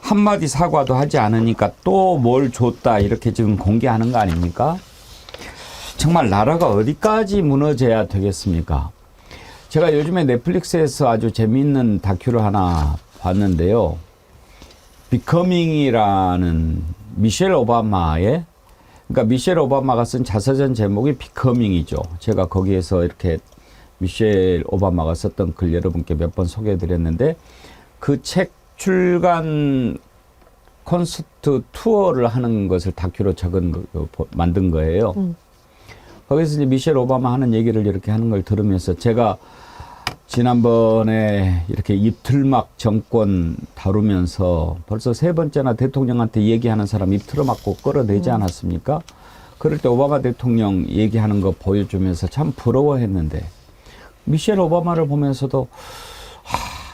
한마디 사과도 하지 않으니까 또 뭘 줬다 이렇게 지금 공개하는 거 아닙니까? 정말 나라가 어디까지 무너져야 되겠습니까? 제가 요즘에 넷플릭스에서 아주 재미있는 다큐를 하나 봤는데요. 비커밍이라는 미셸 오바마가 쓴 자서전 제목이 비커밍이죠. 제가 거기에서 이렇게 미셸 오바마가 썼던 글 여러분께 몇 번 소개해드렸는데 그 책 출간 콘서트 투어를 하는 것을 다큐로 만든 거예요. 거기서 이제 미셸 오바마 하는 얘기를 이렇게 하는 걸 들으면서 제가 지난번에 이렇게 입틀막 정권 다루면서 벌써 3번째나 대통령한테 얘기하는 사람 입 틀어막고 끌어내지 않았습니까? 그럴 때 오바마 대통령 얘기하는 거 보여주면서 참 부러워했는데 미셸 오바마를 보면서도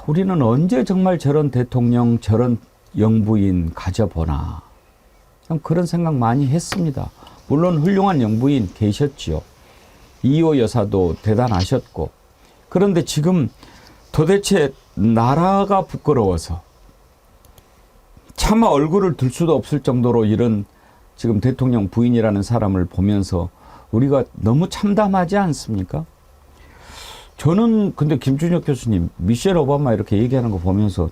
우리는 언제 정말 저런 대통령, 저런 영부인 가져보나. 그런 생각 많이 했습니다. 물론 훌륭한 영부인 계셨지요. 이호 여사도 대단하셨고. 그런데 지금 도대체 나라가 부끄러워서 차마 얼굴을 들 수도 없을 정도로 이런 지금 대통령 부인이라는 사람을 보면서 우리가 너무 참담하지 않습니까? 저는 근데 김준혁 교수님, 미셸 오바마 이렇게 얘기하는 거 보면서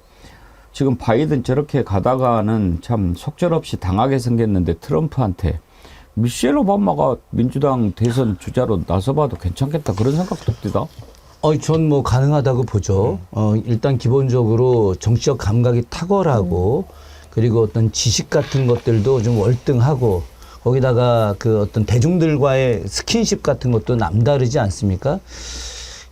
지금 바이든 저렇게 가다가는 참 속절없이 당하게 생겼는데 트럼프한테 미셸 오바마가 민주당 대선 주자로 나서봐도 괜찮겠다 그런 생각도 듭니다. 전 뭐 가능하다고 보죠. 일단 기본적으로 정치적 감각이 탁월하고 그리고 어떤 지식 같은 것들도 좀 월등하고 거기다가 그 어떤 대중들과의 스킨십 같은 것도 남다르지 않습니까?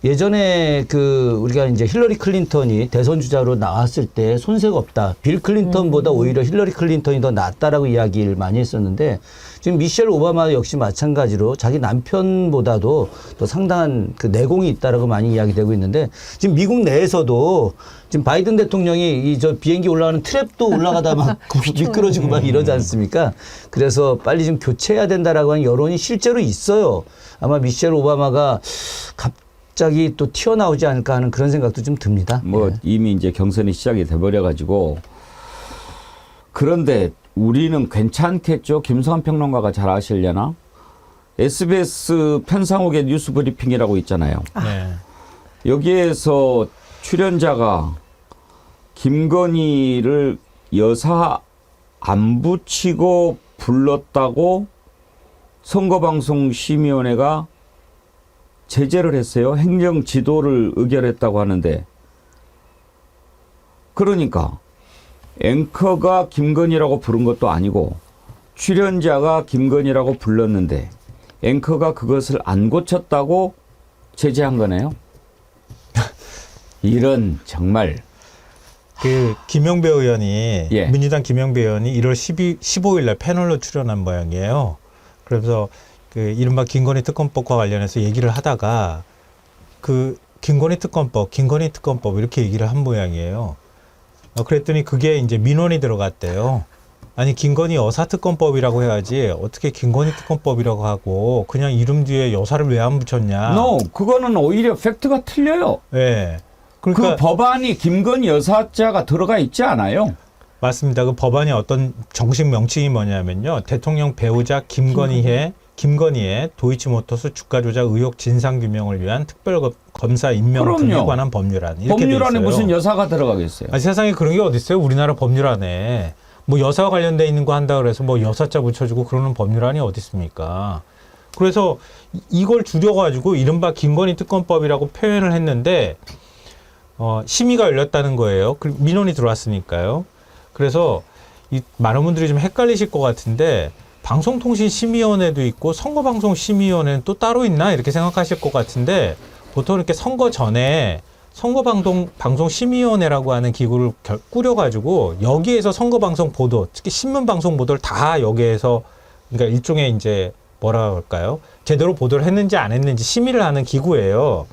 예전에 우리가 이제 힐러리 클린턴이 대선 주자로 나왔을 때 손색 없다. 빌 클린턴보다 오히려 힐러리 클린턴이 더 낫다라고 이야기를 많이 했었는데 지금 미셸 오바마 역시 마찬가지로 자기 남편보다도 더 상당한 그 내공이 있다라고 많이 이야기되고 있는데 지금 미국 내에서도 지금 바이든 대통령이 비행기 올라가는 트랩도 올라가다 막 미끄러지고 막 이러지 않습니까? 그래서 빨리 좀 교체해야 된다라고 하는 여론이 실제로 있어요. 아마 미셸 오바마가 갑자기 또 튀어나오지 않을까 하는 그런 생각도 좀 듭니다. 이미 이제 경선이 시작이 돼버려가지고 그런데 우리는 괜찮겠죠? 김성환 평론가가 잘 아시려나? SBS 편상욱의 뉴스 브리핑이라고 있잖아요. 네. 여기에서 출연자가 김건희를 여사 안 붙이고 불렀다고 선거방송심의위원회가 제재를 했어요. 행정 지도를 의결했다고 하는데 그러니까 앵커가 김건희라고 부른 것도 아니고 출연자가 김건희라고 불렀는데 앵커가 그것을 안 고쳤다고 제재한 거네요. 이런 정말 김영배 의원이 예. 민주당 김영배 의원이 1월 15일 날 패널로 출연한 모양이에요. 그래서 이른바 김건희 특검법과 관련해서 얘기를 하다가 김건희 특검법 이렇게 얘기를 한 모양이에요. 그랬더니 그게 이제 민원이 들어갔대요. 아니 김건희 여사특검법이라고 해야지 어떻게 김건희 특검법이라고 하고 그냥 이름 뒤에 여사를 왜 안 붙였냐. 그거는 오히려 팩트가 틀려요. 네. 그러니까 그 법안이 김건희 여사자가 들어가 있지 않아요? 맞습니다. 그 법안의 어떤 정식 명칭이 뭐냐면요. 대통령 배우자 김건희의 도이치모터스 주가 조작 의혹 진상 규명을 위한 특별 검사 임명 등에 관한 법률안. 이렇게 돼 법률안에 있어요. 무슨 여사가 들어가겠어요? 아니, 세상에 그런 게 어디 있어요? 우리나라 법률안에 뭐 여사와 관련돼 있는 거 한다 그래서 뭐 여사자 붙여주고 그러는 법률안이 어디 있습니까? 그래서 이걸 줄여가지고 이른바 김건희 특검법이라고 표현을 했는데 심의가 열렸다는 거예요. 민원이 들어왔으니까요. 그래서 많은 분들이 좀 헷갈리실 것 같은데 방송통신심의위원회도 있고 선거방송심의위원회는 또 따로 있나 이렇게 생각하실 것 같은데 보통 이렇게 선거 전에 선거방송심의위원회라고 하는 기구를 꾸려가지고 여기에서 선거방송 보도, 특히 신문방송 보도를 다 여기에서 그러니까 일종의 이제 뭐라 할까요? 제대로 보도를 했는지 안 했는지 심의를 하는 기구예요.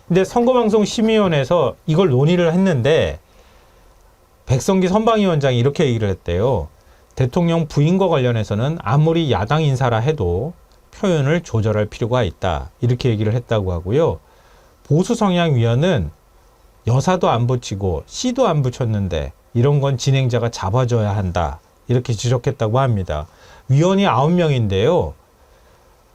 근데 선거방송심의위원회에서 이걸 논의를 했는데 백성기 선방위원장이 이렇게 얘기를 했대요. 대통령 부인과 관련해서는 아무리 야당 인사라 해도 표현을 조절할 필요가 있다. 이렇게 얘기를 했다고 하고요. 보수성향위원은 여사도 안 붙이고 씨도 안 붙였는데 이런 건 진행자가 잡아줘야 한다. 이렇게 지적했다고 합니다. 위원이 9명인데요.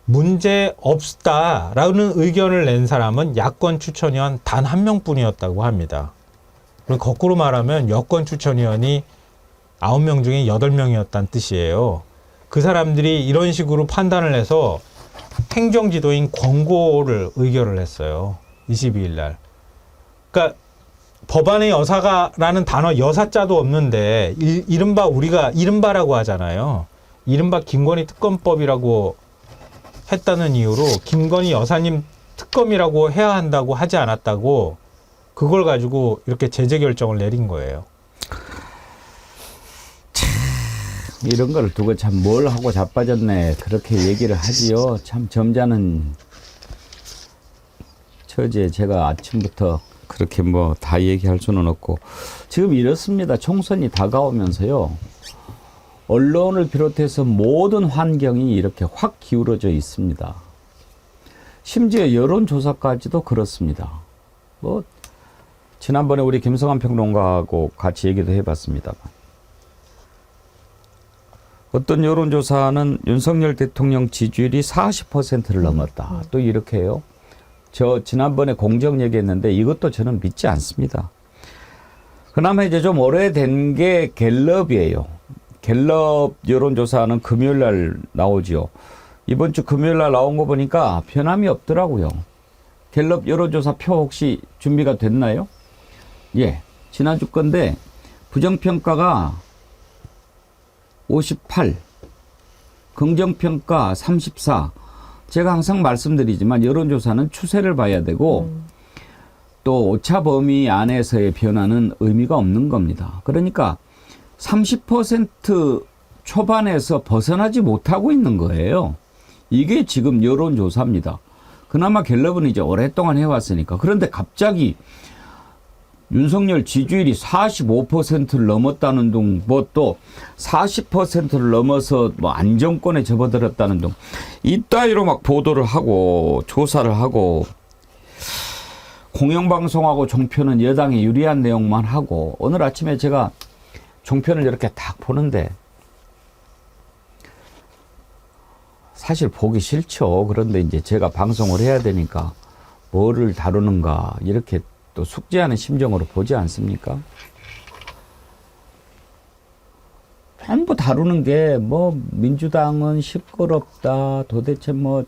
문제 없다라는 의견을 낸 사람은 야권 추천위원 단 1명뿐이었다고 합니다. 그리고 거꾸로 말하면 여권 추천위원이 9명 중에 8명이었다는 뜻이에요. 그 사람들이 이런 식으로 판단을 해서 행정지도인 권고를 의결을 했어요. 22일 날. 그러니까 법안에 여사가라는 단어 여사자도 없는데 이른바 우리가 이른바라고 하잖아요. 이른바 김건희 특검법이라고 했다는 이유로 김건희 여사님 특검이라고 해야 한다고 하지 않았다고 그걸 가지고 이렇게 제재 결정을 내린 거예요. 이런 걸 두고 참 뭘 하고 자빠졌네 그렇게 얘기를 하지요. 참 점잖은 처지에 제가 아침부터 그렇게 뭐 다 얘기할 수는 없고 지금 이렇습니다. 총선이 다가오면서요. 언론을 비롯해서 모든 환경이 이렇게 확 기울어져 있습니다. 심지어 여론조사까지도 그렇습니다. 뭐 지난번에 우리 김성환 평론가하고 같이 얘기도 해봤습니다만 어떤 여론조사는 윤석열 대통령 지지율이 40%를 넘었다. 또 이렇게 해요. 저 지난번에 공정 얘기했는데 이것도 저는 믿지 않습니다. 그나마 이제 좀 오래된 게 갤럽이에요. 갤럽 여론조사는 금요일 날 나오죠. 이번 주 금요일 날 나온 거 보니까 변함이 없더라고요. 갤럽 여론조사 표 혹시 준비가 됐나요? 예. 지난주 건데 부정평가가 58, 긍정평가 34. 제가 항상 말씀드리지만 여론조사는 추세를 봐야 되고 또 오차 범위 안에서의 변화는 의미가 없는 겁니다. 그러니까 30% 초반에서 벗어나지 못하고 있는 거예요. 이게 지금 여론조사입니다. 그나마 갤럽은 이제 오랫동안 해왔으니까. 그런데 갑자기 윤석열 지지율이 45%를 넘었다는 등, 뭐 또 40%를 넘어서 뭐 안정권에 접어들었다는 등, 이따위로 막 보도를 하고 조사를 하고 공영방송하고 종편은 여당에 유리한 내용만 하고 오늘 아침에 제가 종편을 이렇게 딱 보는데 사실 보기 싫죠. 그런데 이제 제가 방송을 해야 되니까 뭐를 다루는가 이렇게 또 숙제하는 심정으로 보지 않습니까? 전부 다루는 게 뭐 민주당은 시끄럽다. 도대체 뭐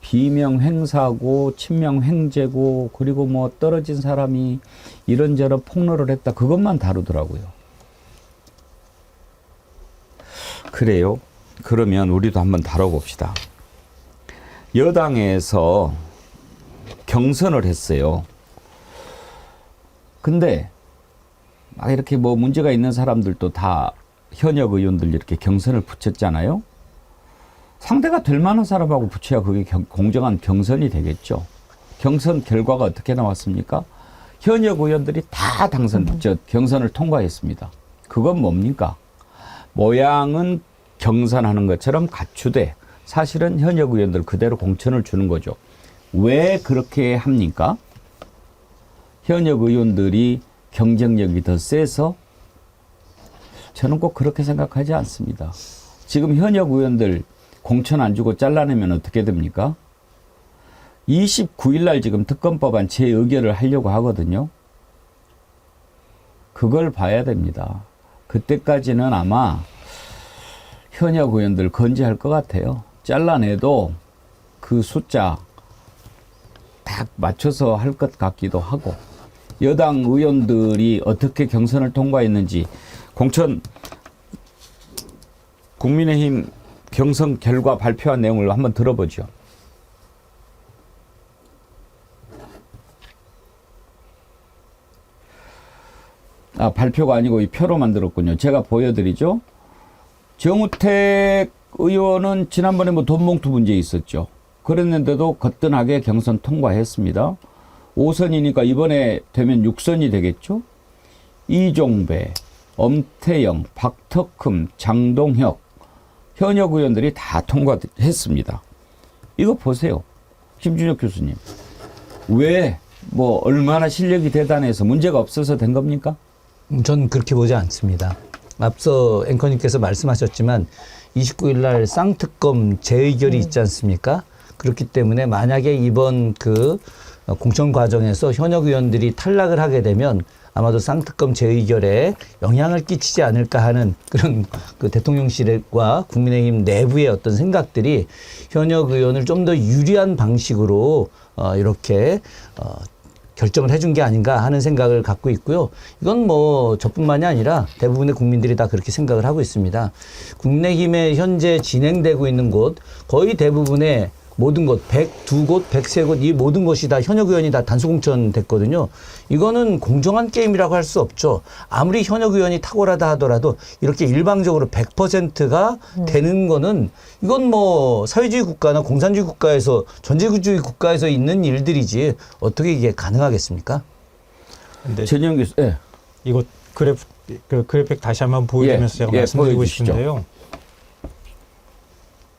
비명 행사고 친명 횡재고 그리고 뭐 떨어진 사람이 이런저런 폭로를 했다. 그것만 다루더라고요. 그래요? 그러면 우리도 한번 다뤄봅시다. 여당에서 경선을 했어요. 근데 막 이렇게 뭐 문제가 있는 사람들도 다 현역 의원들 이렇게 경선을 붙였잖아요. 상대가 될 만한 사람하고 붙여야 그게 공정한 경선이 되겠죠. 경선 결과가 어떻게 나왔습니까? 현역 의원들이 다 경선을 통과했습니다. 그건 뭡니까? 모양은 경선하는 것처럼 갖추되 사실은 현역 의원들 그대로 공천을 주는 거죠. 왜 그렇게 합니까? 현역 의원들이 경쟁력이 더 세서? 저는 꼭 그렇게 생각하지 않습니다. 지금 현역 의원들 공천 안 주고 잘라내면 어떻게 됩니까? 29일 날 지금 특검법안 재의결을 하려고 하거든요. 그걸 봐야 됩니다. 그때까지는 아마 현역 의원들 건재할 것 같아요. 잘라내도 그 숫자 딱 맞춰서 할 것 같기도 하고, 여당 의원들이 어떻게 경선을 통과했는지 공천 국민의힘 경선 결과 발표한 내용을 한번 들어보죠. 발표가 아니고 이 표로 만들었군요. 제가 보여드리죠. 정우택 의원은 지난번에 뭐 돈봉투 문제 있었죠. 그랬는데도 거뜬하게 경선 통과했습니다. 5선이니까 이번에 되면 6선이 되겠죠. 이종배, 엄태영, 박덕흠, 장동혁 현역 의원들이 다 통과했습니다. 이거 보세요. 김준혁 교수님. 왜 뭐 얼마나 실력이 대단해서 문제가 없어서 된 겁니까? 전 그렇게 보지 않습니다. 앞서 앵커님께서 말씀하셨지만 29일 날 쌍특검 재의결이 있지 않습니까? 그렇기 때문에 만약에 이번 그 공천 과정에서 현역 의원들이 탈락을 하게 되면 아마도 쌍특검 재의결에 영향을 끼치지 않을까 하는 그런 그 대통령실과 국민의힘 내부의 어떤 생각들이 현역 의원을 좀 더 유리한 방식으로 이렇게 결정을 해준 게 아닌가 하는 생각을 갖고 있고요. 이건 뭐 저뿐만이 아니라 대부분의 국민들이 다 그렇게 생각을 하고 있습니다. 국민의힘에 현재 진행되고 있는 곳 거의 대부분의 모든 곳 102곳, 103곳 이 모든 곳이 다 현역 의원이 다 단수 공천됐거든요. 이거는 공정한 게임이라고 할 수 없죠. 아무리 현역 의원이 탁월하다 하더라도 이렇게 일방적으로 100%가 되는 거는 이건 뭐 사회주의 국가나 공산주의 국가에서 전제주의 국가에서 있는 일들이지 어떻게 이게 가능하겠습니까? 근데 전영 교수, 예. 이거 그래픽 다시 한번 보여주면서 제가 말씀드리고 보여주시죠. 싶은데요.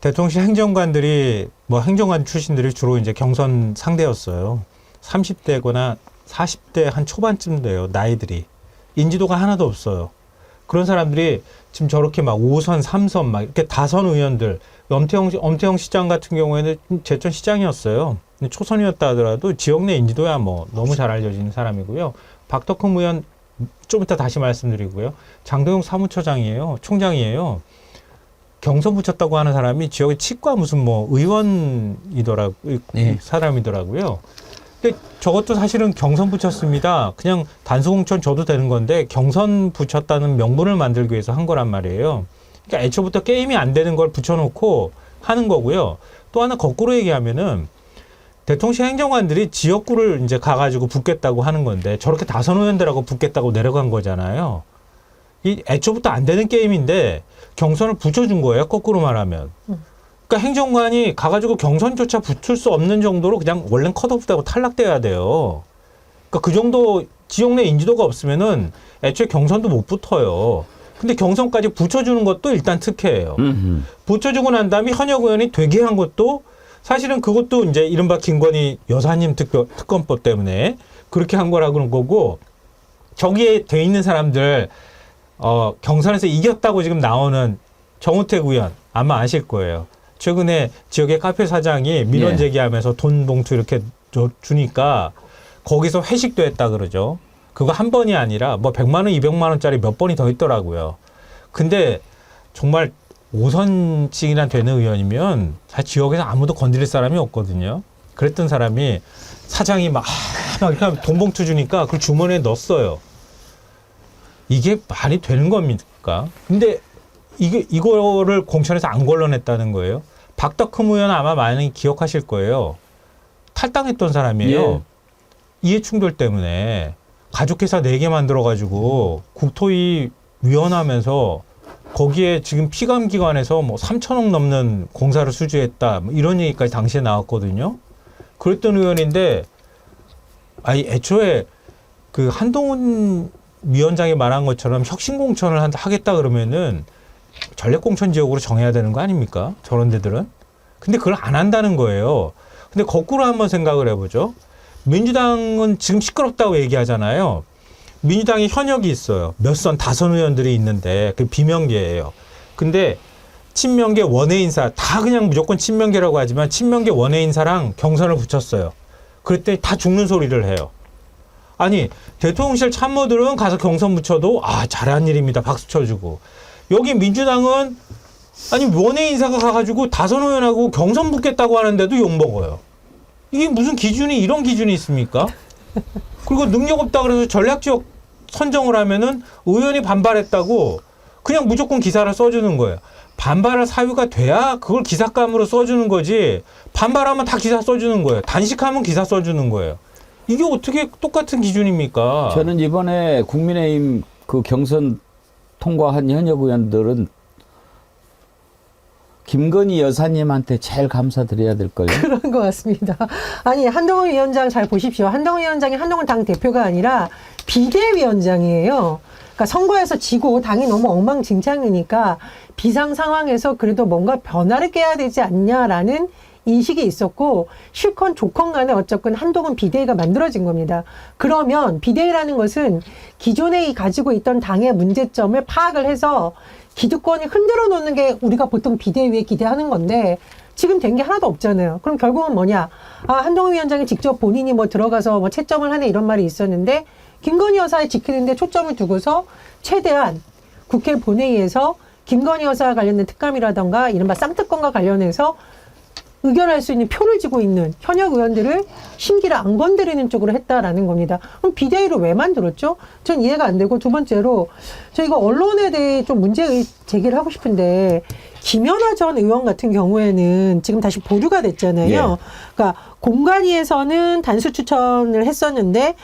대통령실 행정관들이 뭐 행정관 출신들이 주로 이제 경선 상대였어요. 30대거나 40대 한 초반쯤 돼요. 나이들이. 인지도가 하나도 없어요. 그런 사람들이 지금 저렇게 막 5선, 3선 막 이렇게 다선 의원들, 엄태영 시장 같은 경우에는 제천 시장이었어요. 초선이었다 하더라도 지역 내 인지도야 뭐 너무 잘 알려진 사람이고요. 박덕흠 의원 좀 이따 다시 말씀드리고요. 장동영 사무처장이에요. 총장이에요. 경선 붙였다고 하는 사람이 지역의 치과 무슨 뭐 사람이더라고요. 근데 저것도 사실은 경선 붙였습니다. 그냥 단수공천 줘도 되는 건데 경선 붙였다는 명분을 만들기 위해서 한 거란 말이에요. 그러니까 애초부터 게임이 안 되는 걸 붙여놓고 하는 거고요. 또 하나 거꾸로 얘기하면은 대통령실 행정관들이 지역구를 이제 가가지고 붙겠다고 하는 건데 저렇게 다선 의원들하고 붙겠다고 내려간 거잖아요. 이 애초부터 안 되는 게임인데 경선을 붙여준 거예요. 거꾸로 말하면. 그러니까 행정관이 가가지고 경선조차 붙을 수 없는 정도로 그냥 원래 컷오프되고 탈락돼야 돼요. 그러니까 그 정도 지역 내 인지도가 없으면은 애초에 경선도 못 붙어요. 근데 경선까지 붙여주는 것도 일단 특혜예요. 붙여주고 난 다음에 현역 의원이 되게 한 것도 사실은 그것도 이제 이른바 김건희 여사님 특검법 때문에 그렇게 한 거라고 그런 거고 저기에 돼 있는 사람들 경선에서 이겼다고 지금 나오는 정우택 의원 아마 아실 거예요. 최근에 지역의 카페 사장이 민원 제기하면서 돈 봉투 이렇게 주니까 거기서 회식도 했다 그러죠. 그거 한 번이 아니라 뭐 100만 원, 200만 원짜리 몇 번이 더 있더라고요. 근데 정말 5선씩이나 되는 의원이면 사실 지역에서 아무도 건드릴 사람이 없거든요. 그랬던 사람이 사장이 막 이렇게 하면 돈 봉투 주니까 그걸 주머니에 넣었어요. 이게 말이 되는 겁니까? 근데 이거를 공천에서 안 걸러냈다는 거예요. 박덕흠 의원 아마 많이 기억하실 거예요. 탈당했던 사람이에요. 이해충돌 때문에 가족회사 4개 만들어가지고 국토위 위원하면서 거기에 지금 피감기관에서 뭐 3천억 넘는 공사를 수주했다. 뭐 이런 얘기까지 당시에 나왔거든요. 그랬던 의원인데, 애초에 그 한동훈 위원장이 말한 것처럼 혁신공천을 하겠다 그러면은 전략공천 지역으로 정해야 되는 거 아닙니까? 저런 데들은. 근데 그걸 안 한다는 거예요. 근데 거꾸로 한번 생각을 해보죠. 민주당은 지금 시끄럽다고 얘기하잖아요. 민주당이 현역이 있어요. 몇 선 다선 의원들이 있는데 그 비명계예요. 근데 친명계 원외 인사 다 그냥 무조건 친명계라고 하지만 친명계 원외 인사랑 경선을 붙였어요. 그랬더니 다 죽는 소리를 해요. 아니 대통령실 참모들은 가서 경선 붙여도 아 잘한 일입니다. 박수 쳐주고 여기 민주당은 아니 원외 인사가 가가지고 다선 의원하고 경선 붙겠다고 하는데도 욕먹어요. 이게 무슨 기준이 이런 기준이 있습니까? 그리고 능력 없다 그래서 전략지역 선정을 하면은 의원이 반발했다고 그냥 무조건 기사를 써주는 거예요. 반발할 사유가 돼야 그걸 기사감으로 써주는 거지 반발하면 다 기사 써주는 거예요. 단식하면 기사 써주는 거예요. 이게 어떻게 똑같은 기준입니까? 저는 이번에 국민의힘 그 경선 통과한 현역 의원들은 김건희 여사님한테 제일 감사드려야 될걸요. 그런 것 같습니다. 아니 한동훈 위원장 잘 보십시오. 한동훈 위원장이 한동훈 당 대표가 아니라 비대위원장이에요. 그러니까 선거에서 지고 당이 너무 엉망진창이니까 비상 상황에서 그래도 뭔가 변화를 깨야 되지 않냐라는 인식이 있었고 실컷 좋건 간에 어쨌건 한동훈 비대위가 만들어진 겁니다. 그러면 비대위라는 것은 기존에 가지고 있던 당의 문제점을 파악을 해서 기득권이 흔들어 놓는 게 우리가 보통 비대위에 기대하는 건데 지금 된 게 하나도 없잖아요. 그럼 결국은 뭐냐? 아, 한동훈 위원장이 직접 본인이 뭐 들어가서 뭐 채점을 하네 이런 말이 있었는데 김건희 여사에 지키는데 초점을 두고서 최대한 국회 본회의에서 김건희 여사와 관련된 특감이라던가 이른바 쌍특검과 관련해서 의결할 수 있는 표를 쥐고 있는 현역 의원들을 심기를 안 건드리는 쪽으로 했다라는 겁니다. 그럼 비대위를 왜 만들었죠? 전 이해가 안 되고 두 번째로 저 이거 언론에 대해 좀 문제 제기를 하고 싶은데 김연아 전 의원 같은 경우에는 지금 다시 보류가 됐잖아요. 예. 그러니까 공관위에서는 단수 추천을 했었는데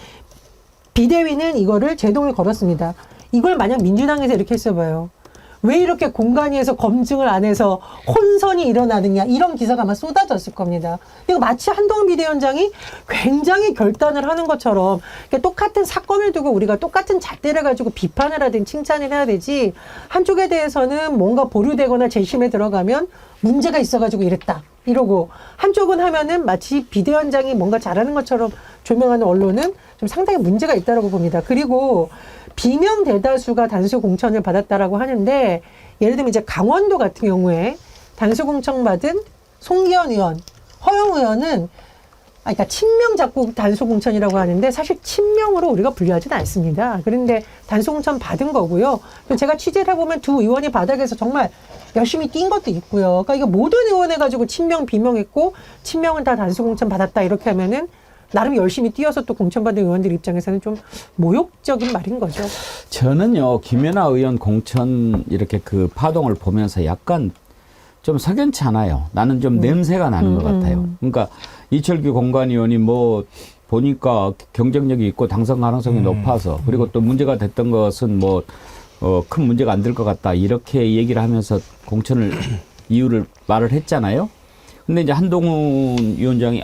비대위는 이거를 제동을 걸었습니다. 이걸 만약 민주당에서 이렇게 했어봐요. 왜 이렇게 공관위에서 검증을 안 해서 혼선이 일어나느냐 이런 기사가 아마 쏟아졌을 겁니다. 이거 마치 한동훈 비대위원장이 굉장히 결단을 하는 것처럼 똑같은 사건을 두고 우리가 똑같은 잣대를 가지고 비판을 하든 칭찬을 해야 되지 한쪽에 대해서는 뭔가 보류되거나 재심에 들어가면 문제가 있어가지고 이랬다 이러고 한쪽은 하면은 마치 비대위원장이 뭔가 잘하는 것처럼 조명하는 언론은 좀 상당히 문제가 있다고 봅니다. 그리고 비명 대다수가 단수 공천을 받았다라고 하는데 예를 들면 이제 강원도 같은 경우에 단수 공천 받은 송기현 의원, 허영 의원은 그러니까 친명 잡고 단수 공천이라고 하는데 사실 친명으로 우리가 분류하지는 않습니다. 그런데 단수 공천 받은 거고요. 제가 취재를 해보면 두 의원이 바닥에서 정말 열심히 뛴 것도 있고요. 그러니까 이거 모든 의원 해가지고 친명 비명했고 친명은 다 단수 공천 받았다 이렇게 하면은 나름 열심히 뛰어서 또 공천받은 의원들 입장에서는 좀 모욕적인 말인 거죠. 저는요, 김연아 의원 공천 이렇게 그 파동을 보면서 약간 좀 석연치 않아요. 나는 좀 냄새가 나는 것 같아요. 그러니까 이철규 공관위원이 뭐 보니까 경쟁력이 있고 당선 가능성이 높아서 그리고 또 문제가 됐던 것은 뭐 큰 문제가 안 될 것 같다 이렇게 얘기를 하면서 공천을 이유를 말을 했잖아요. 근데 이제 한동훈 위원장이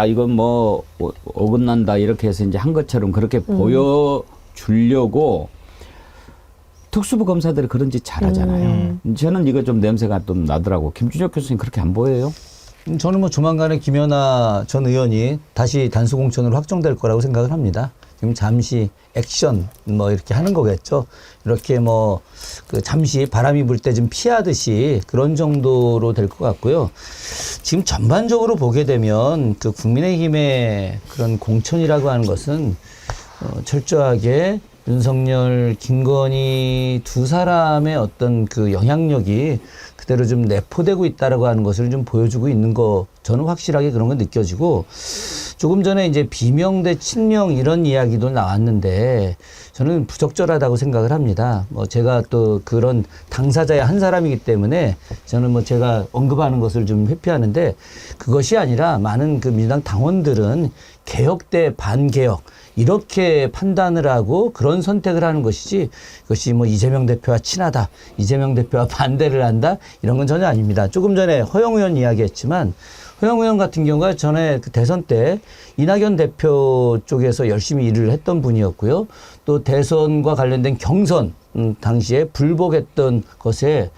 이건 뭐 어긋난다 이렇게 해서 이제 한 것처럼 그렇게 보여주려고 특수부 검사들이 그런 짓 잘하잖아요. 저는 이거 좀 냄새가 좀 나더라고. 김준혁 교수님 그렇게 안 보여요? 저는 뭐 조만간에 김연아 전 의원이 다시 단수 공천으로 확정될 거라고 생각을 합니다. 지금 잠시 액션 뭐 이렇게 하는 거겠죠. 이렇게 뭐 그 잠시 바람이 불 때 좀 피하듯이 그런 정도로 될 것 같고요. 지금 전반적으로 보게 되면 그 국민의힘의 그런 공천이라고 하는 것은 철저하게 윤석열, 김건희 두 사람의 어떤 그 영향력이 그대로 좀 내포되고 있다라고 하는 것을 좀 보여주고 있는 거 저는 확실하게 그런 건 느껴지고 조금 전에 이제 비명 대 친명 이런 이야기도 나왔는데 저는 부적절하다고 생각을 합니다. 뭐 제가 또 그런 당사자의 한 사람이기 때문에 저는 뭐 제가 언급하는 것을 좀 회피하는데 그것이 아니라 많은 그 민주당 당원들은 개혁 대 반개혁 이렇게 판단을 하고 그런 선택을 하는 것이지 그것이 뭐 이재명 대표와 친하다, 이재명 대표와 반대를 한다 이런 건 전혀 아닙니다. 조금 전에 허영 의원 이야기했지만 허영 의원 같은 경우가 전에 그 대선 때 이낙연 대표 쪽에서 열심히 일을 했던 분이었고요. 또 대선과 관련된 경선 당시에 불복했던 것에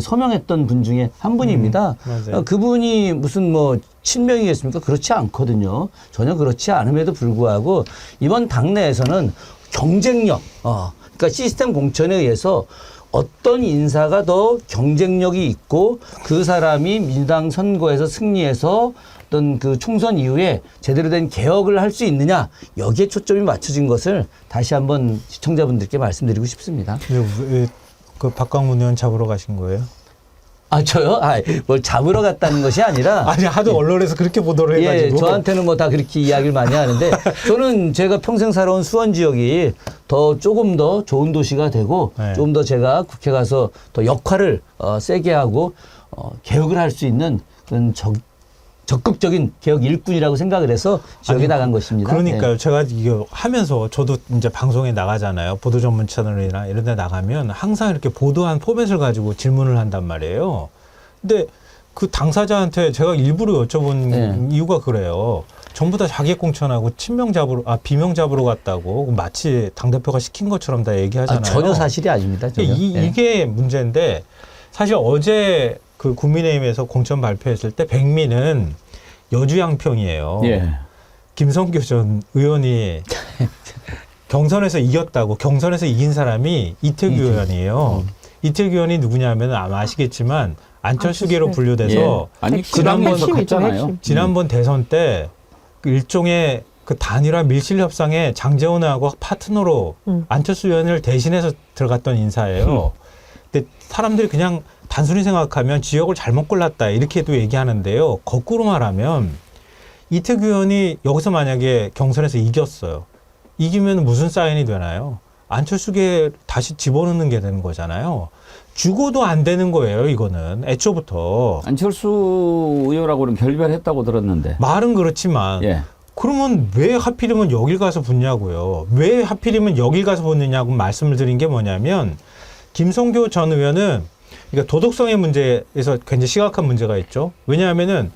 서명했던 분 중에 한 분입니다. 맞아요. 그분이 무슨 뭐 친명이겠습니까? 그렇지 않거든요. 전혀 그렇지 않음에도 불구하고 이번 당내에서는 경쟁력, 그러니까 시스템 공천에 의해서 어떤 인사가 더 경쟁력이 있고 그 사람이 민주당 선거에서 승리해서 어떤 그 총선 이후에 제대로 된 개혁을 할 수 있느냐, 여기에 초점이 맞춰진 것을 다시 한번 시청자분들께 말씀드리고 싶습니다. 왜 그 박광문 의원 잡으러 가신 거예요? 아, 저요? 뭘 잡으러 갔다는 것이 아니라. 아니, 하도 언론에서 그렇게 보도를 해가지고. 예, 저한테는 뭐 다 그렇게 이야기를 많이 하는데 저는 제가 평생 살아온 수원 지역이 조금 더 좋은 도시가 되고 네. 조금 더 제가 국회 가서 더 역할을 세게 하고 개혁을 할 수 있는 그런 적극적인 개혁 일꾼이라고 생각을 해서 지역에 나간 것입니다. 그러니까요. 제가 이거 하면서 저도 이제 방송에 나가잖아요. 보도 전문 채널이나 이런 데 나가면 항상 이렇게 보도한 포맷을 가지고 질문을 한단 말이에요. 근데 그 당사자한테 제가 일부러 여쭤본 이유가 그래요. 전부 다 자기 공천하고 비명 잡으러 갔다고 마치 당대표가 시킨 것처럼 다 얘기하잖아요. 전혀 사실이 아닙니다. 전혀. 이게 문제인데 사실 어제 그 국민의힘에서 공천 발표했을 때 백미는 여주 양평이에요. 예. 김성교 전 의원이 경선에서 이겼다고. 경선에서 이긴 사람이 이태규 의원이에요. 이태규 의원이 누구냐면 아마 아시겠지만 안철수계로 분류돼서 예. 아니 지난번 갔잖아요. 지난번 대선 때 그 일종의 그 단일화 밀실 협상에 장제원하고 파트너로 안철수 의원을 대신해서 들어갔던 인사예요. 근데 사람들이 그냥 단순히 생각하면 지역을 잘못 골랐다 이렇게도 얘기하는데요. 거꾸로 말하면 이태규 의원이 여기서 만약에 경선에서 이겼어요. 이기면 무슨 사인이 되나요? 안철수계 다시 집어넣는 게 되는 거잖아요. 죽어도 안 되는 거예요, 이거는. 애초부터. 안철수 의원하고는 결별했다고 들었는데. 말은 그렇지만 예. 그러면 왜 하필이면 여길 가서 붙냐고요. 왜 하필이면 여길 가서 붙느냐고 말씀을 드린 게 뭐냐면 김성교 전 의원은 그러니까 도덕성의 문제에서 굉장히 심각한 문제가 있죠. 왜냐하면은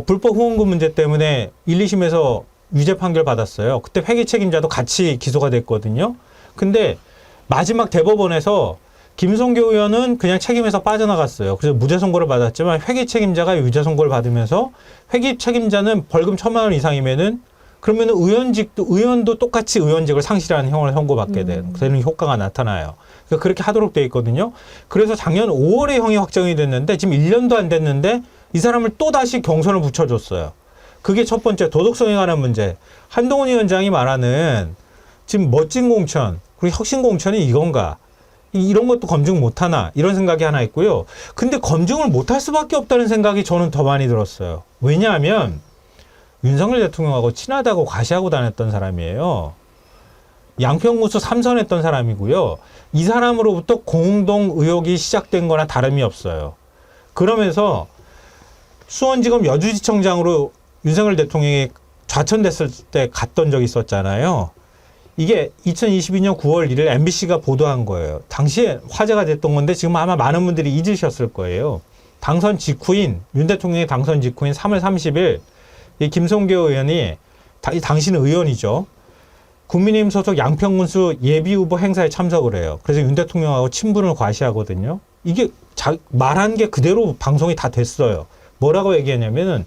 불법 후원금 문제 때문에 1, 2심에서 유죄 판결 받았어요. 그때 회계 책임자도 같이 기소가 됐거든요. 근데 마지막 대법원에서 김성교 의원은 그냥 책임에서 빠져나갔어요. 그래서 무죄 선고를 받았지만 회계 책임자가 유죄 선고를 받으면서 회계 책임자는 벌금 1,000만 원 이상이면은 그러면은 의원도 똑같이 의원직을 상실하는 형을 선고받게 되는 효과가 나타나요. 그러니까 그렇게 하도록 돼 있거든요. 그래서 작년 5월에 형이 확정이 됐는데 지금 1년도 안 됐는데 이 사람을 또 다시 경선을 붙여줬어요. 그게 첫 번째 도덕성에 관한 문제. 한동훈 위원장이 말하는 지금 멋진 공천 그리고 혁신 공천이 이건가? 이런 것도 검증 못하나 이런 생각이 하나 있고요. 근데 검증을 못할 수밖에 없다는 생각이 저는 더 많이 들었어요. 왜냐하면 윤석열 대통령하고 친하다고 과시하고 다녔던 사람이에요. 양평구수 3선했던 사람이고요. 이 사람으로부터 공동 의혹이 시작된 거나 다름이 없어요. 그러면서 수원지검 여주지청장으로 윤석열 대통령이 좌천됐을 때 갔던 적이 있었잖아요. 이게 2022년 9월 1일 MBC가 보도한 거예요. 당시에 화제가 됐던 건데 지금 아마 많은 분들이 잊으셨을 거예요. 당선 직후인, 윤 대통령의 당선 직후인 3월 30일 이 김성교 의원이, 당신은 의원이죠. 국민의힘 소속 양평군수 예비후보 행사에 참석을 해요. 그래서 윤 대통령하고 친분을 과시하거든요. 이게 말한 게 그대로 방송이 다 됐어요. 뭐라고 얘기했냐면은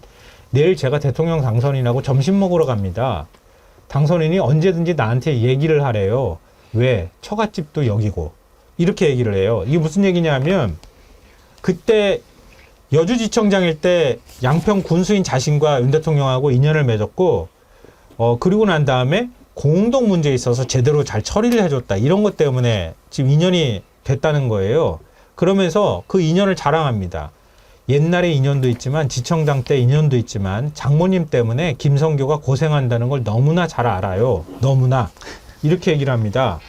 내일 제가 대통령 당선인하고 점심 먹으러 갑니다. 당선인이 언제든지 나한테 얘기를 하래요. 왜? 처갓집도 여기고. 이렇게 얘기를 해요. 이게 무슨 얘기냐면 그때 여주지청장일 때 양평 군수인 자신과 윤 대통령하고 인연을 맺었고 그리고 난 다음에 공동 문제에 있어서 제대로 잘 처리를 해줬다. 이런 것 때문에 지금 인연이 됐다는 거예요. 그러면서 그 인연을 자랑합니다. 옛날에 인연도 있지만 지청장 때 인연도 있지만 장모님 때문에 김성교가 고생한다는 걸 너무나 잘 알아요. 너무나. 이렇게 얘기를 합니다.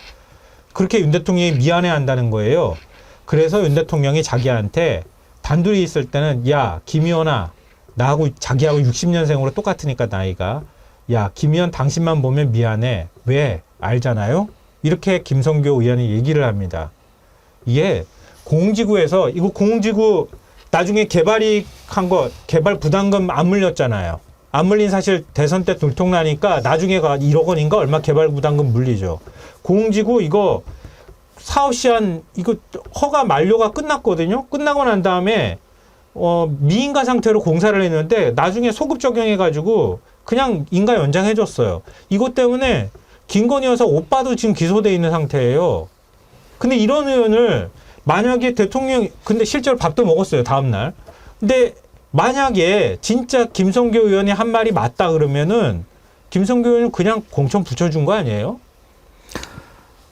그렇게 윤 대통령이 미안해한다는 거예요. 그래서 윤 대통령이 자기한테 단둘이 있을 때는 야 김의원아 나하고 자기하고 60년생으로 똑같으니까 나이가 야 김의원 당신만 보면 미안해. 왜? 알잖아요. 이렇게 김성교 의원이 얘기를 합니다. 이게 공공지구에서 이거 공공지구 나중에 개발이익한 거 개발 부담금 안 물렸잖아요. 안 물린 사실 대선 때 들통나니까 나중에 1억 원인가 얼마 개발 부담금 물리죠. 공공지구 이거 사업 시한 이거 허가 만료가 끝났거든요. 끝나고 난 다음에 미인가 상태로 공사를 했는데 나중에 소급 적용해가지고 그냥 인가 연장해줬어요. 이것 때문에 김건희 여사 오빠도 지금 기소돼 있는 상태예요. 근데 이런 의원을 만약에 대통령 근데 실제로 밥도 먹었어요 다음 날. 근데 만약에 진짜 김성교 의원이 한 말이 맞다 그러면은 김성교 의원은 그냥 공천 붙여준 거 아니에요?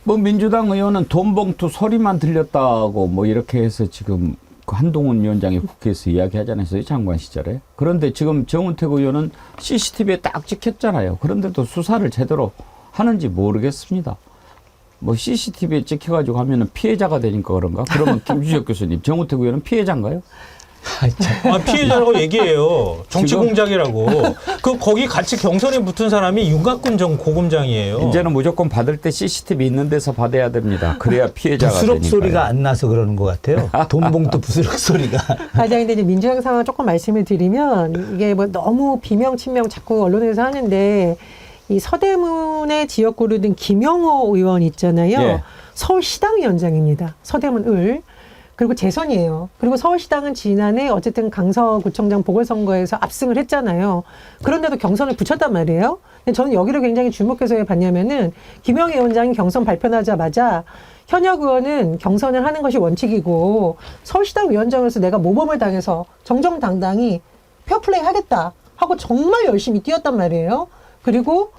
뭐 민주당 의원은 돈 봉투 소리만 들렸다고 뭐 이렇게 해서 지금 그 한동훈 위원장이 국회에서 이야기하잖아요. 장관 시절에. 그런데 지금 정은택 의원은 CCTV에 딱 찍혔잖아요. 그런데도 수사를 제대로 하는지 모르겠습니다. 뭐 CCTV에 찍혀가지고 하면은 피해자가 되니까 그런가? 그러면 김주혁 교수님, 정은택 의원은 피해자인가요? 피해자라고 얘기해요. 정치 공작이라고. 거기 같이 경선에 붙은 사람이 윤곽근 전 고검장이에요. 이제는 무조건 받을 때 CCTV 있는 데서 받아야 됩니다. 그래야 피해자가 부스럭 되니까요. 소리가 안 나서 그러는 것 같아요. 돈 봉투 부스럭 소리가. 근데 이제 민주당 상황 조금 말씀을 드리면 이게 뭐 너무 비명 친명 자꾸 언론에서 하는데 이 서대문의 지역구를 둔 김영호 의원 있잖아요. 예. 서울시당 위원장입니다. 서대문 을. 그리고 재선이에요. 그리고 서울시당은 지난해 어쨌든 강서구청장 보궐선거에서 압승을 했잖아요. 그런데도 경선을 붙였단 말이에요. 근데 저는 여기를 굉장히 주목해서 왜 봤냐면은 김영희 위원장이 경선 발표하자마자 현역 의원은 경선을 하는 것이 원칙이고 서울시당 위원장으로서 내가 모범을 당해서 정정당당히 페어플레이 하겠다 하고 정말 열심히 뛰었단 말이에요. 그리고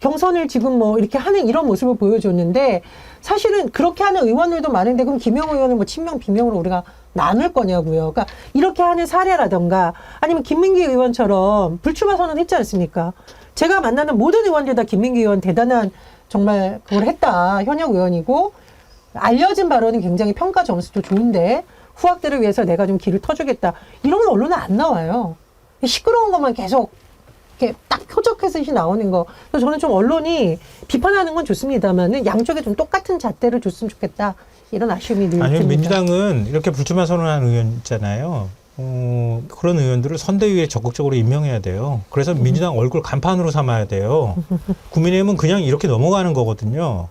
경선을 지금 뭐 이렇게 하는 이런 모습을 보여줬는데 사실은 그렇게 하는 의원들도 많은데 그럼 김영호 의원은 뭐 친명 비명으로 우리가 나눌 거냐고요. 그러니까 이렇게 하는 사례라던가 아니면 김민기 의원처럼 불출마 선언했지 않습니까? 제가 만나는 모든 의원들 다 김민기 의원 대단한 정말 그걸 했다. 현역 의원이고 알려진 발언은 굉장히 평가 점수도 좋은데 후학들을 위해서 내가 좀 길을 터주겠다. 이런 건 언론에 안 나와요. 시끄러운 것만 계속 이렇게 딱 표적해서 나오는 거. 그래서 저는 좀 언론이 비판하는 건 좋습니다만은 양쪽에 좀 똑같은 잣대를 줬으면 좋겠다. 이런 아쉬움이 늘 아니요, 듭니다. 민주당은 이렇게 불출마 선언한 의원 있잖아요. 그런 의원들을 선대위에 적극적으로 임명해야 돼요. 그래서 민주당 얼굴 간판으로 삼아야 돼요. 국민의힘은 그냥 이렇게 넘어가는 거거든요.